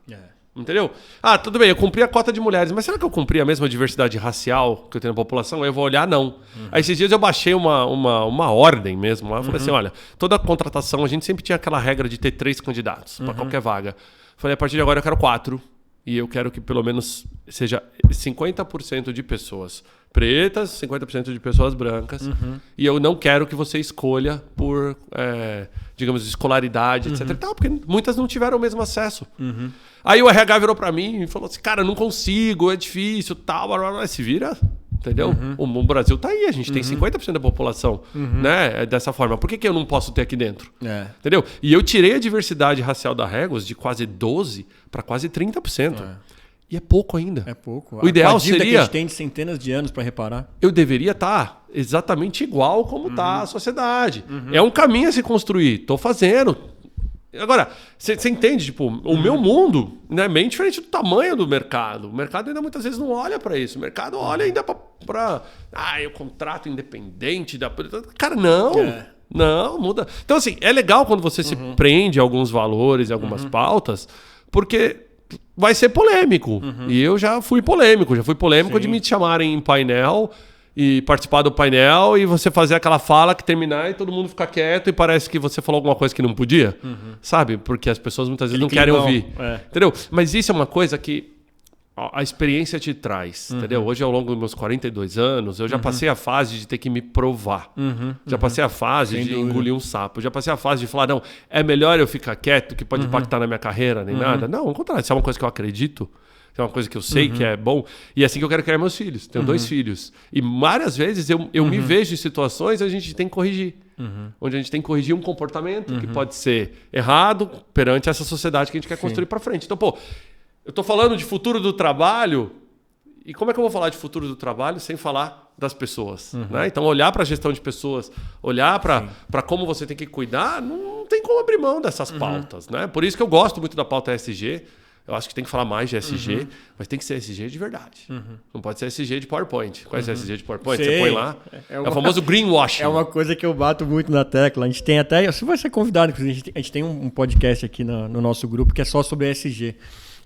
Entendeu? Tudo bem, eu cumpri a cota de mulheres, mas será que eu cumpri a mesma diversidade racial que eu tenho na população? Eu vou olhar, não. Aí esses dias eu baixei uma ordem mesmo lá, eu falei assim, olha, toda contratação a gente sempre tinha aquela regra de ter 3 candidatos para qualquer vaga. Falei, a partir de agora eu quero 4 e eu quero que pelo menos seja 50% de pessoas pretas, 50% de pessoas brancas e eu não quero que você escolha por, digamos, escolaridade, etc. Porque muitas não tiveram o mesmo acesso. Aí o RH virou para mim e falou assim, cara, não consigo, é difícil, tal, se vira, entendeu? O Brasil tá aí, a gente tem 50% da população, né, dessa forma. Por que eu não posso ter aqui dentro? Entendeu? E eu tirei a diversidade racial da Réguas de quase 12% para quase 30%. E é pouco ainda. É pouco. O ideal seria... que a gente tem de centenas de anos para reparar. Eu deveria estar exatamente igual como está a sociedade. É um caminho a se construir. Estou fazendo. Agora, você entende, tipo, o meu mundo, né, é bem diferente do tamanho do mercado. O mercado ainda muitas vezes não olha para isso. O mercado olha ainda para o contrato independente. Cara, não. Não, muda. Então, assim, é legal quando você se prende a alguns valores e algumas pautas, porque... vai ser polêmico. E eu já fui polêmico. De me chamarem em painel e participar do painel e você fazer aquela fala que terminar e todo mundo ficar quieto e parece que você falou alguma coisa que não podia. Sabe? Porque as pessoas muitas vezes não querem ouvir. Entendeu? Mas isso é uma coisa que a experiência te traz, entendeu? Hoje, ao longo dos meus 42 anos, eu já passei a fase de ter que me provar. Já passei a fase de engolir um sapo. Já passei a fase de falar, não, é melhor eu ficar quieto, que pode impactar na minha carreira, nem nada. Não, ao contrário, se é uma coisa que eu acredito, se é uma coisa que eu sei que é bom, e é assim que eu quero criar meus filhos. Tenho 2 filhos. E várias vezes eu me vejo em situações onde a gente tem que corrigir. Onde a gente tem que corrigir um comportamento que pode ser errado perante essa sociedade que a gente quer construir para frente. Então, pô, eu estou falando de futuro do trabalho, e como é que eu vou falar de futuro do trabalho sem falar das pessoas? Né? Então, olhar para a gestão de pessoas, olhar para como você tem que cuidar, não tem como abrir mão dessas pautas. Né? Por isso que eu gosto muito da pauta ESG. Eu acho que tem que falar mais de ESG, mas tem que ser ESG de verdade. Não pode ser ESG de PowerPoint. Conhece ESG de PowerPoint? Sei. Você põe lá. É o famoso greenwashing. É uma coisa que eu bato muito na tecla. A gente tem até... Você vai ser convidado, inclusive. A gente tem um podcast aqui no nosso grupo que é só sobre ESG.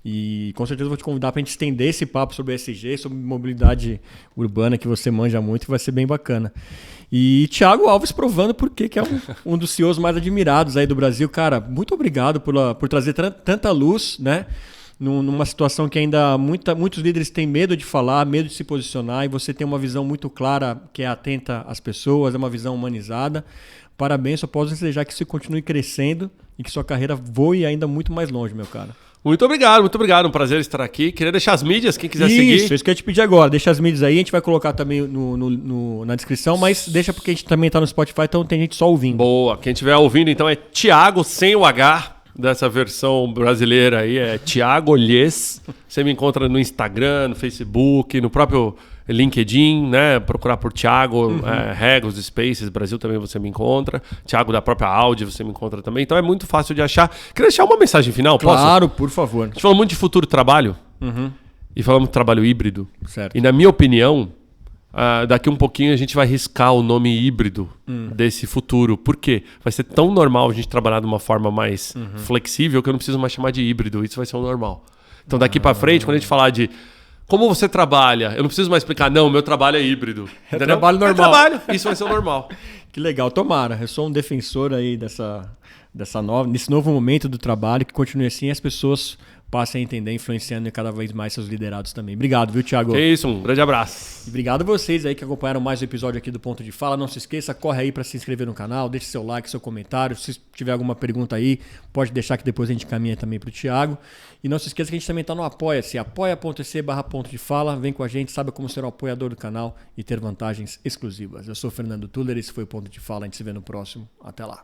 E com certeza vou te convidar para a gente estender esse papo sobre ESG, sobre mobilidade urbana, que você manja muito, e vai ser bem bacana. E Thiago Alves provando por que é um dos CEOs mais admirados aí do Brasil. Cara, muito obrigado por trazer tanta luz, né? Numa situação que ainda muitos líderes têm medo de falar, medo de se posicionar, e você tem uma visão muito clara que é atenta às pessoas, é uma visão humanizada. Parabéns, só posso desejar que isso continue crescendo e que sua carreira voe ainda muito mais longe, meu cara. Muito obrigado. Um prazer estar aqui. Queria deixar as mídias, quem quiser seguir. Isso que eu ia te pedir agora. Deixa as mídias aí, a gente vai colocar também na descrição, mas deixa porque a gente também tá no Spotify, então tem gente só ouvindo. Boa. Quem estiver ouvindo, então, é Thiago, sem o H, dessa versão brasileira aí, é Thiago Olhes. Você me encontra no Instagram, no Facebook, no próprio LinkedIn, né? Procurar por Thiago, Regos, Spaces, Brasil também você me encontra. Thiago da própria Audi você me encontra também. Então é muito fácil de achar. Queria deixar uma mensagem final, posso? Claro, por favor. A gente falou muito de futuro trabalho e falamos de trabalho híbrido. Certo. E na minha opinião, daqui um pouquinho a gente vai riscar o nome híbrido desse futuro. Por quê? Vai ser tão normal a gente trabalhar de uma forma mais flexível que eu não preciso mais chamar de híbrido. Isso vai ser o normal. Então daqui para frente, quando a gente falar de como você trabalha, eu não preciso mais explicar, não, meu trabalho é híbrido. É trabalho normal. É trabalho, isso vai ser o normal. Que legal, tomara. Eu sou um defensor aí desse novo momento do trabalho, que continue assim e as pessoas passem a entender, influenciando cada vez mais seus liderados também. Obrigado, viu, Thiago? É isso, um grande abraço. E obrigado a vocês aí que acompanharam mais um episódio aqui do Ponto de Fala. Não se esqueça, corre aí para se inscrever no canal, deixe seu like, seu comentário. Se tiver alguma pergunta aí, pode deixar que depois a gente caminha também para o Thiago. E não se esqueça que a gente também está no Apoia-se, apoia.se/ponto de fala. Vem com a gente, sabe como ser um apoiador do canal e ter vantagens exclusivas. Eu sou o Fernando Tuller, esse foi o Ponto de Fala. A gente se vê no próximo. Até lá.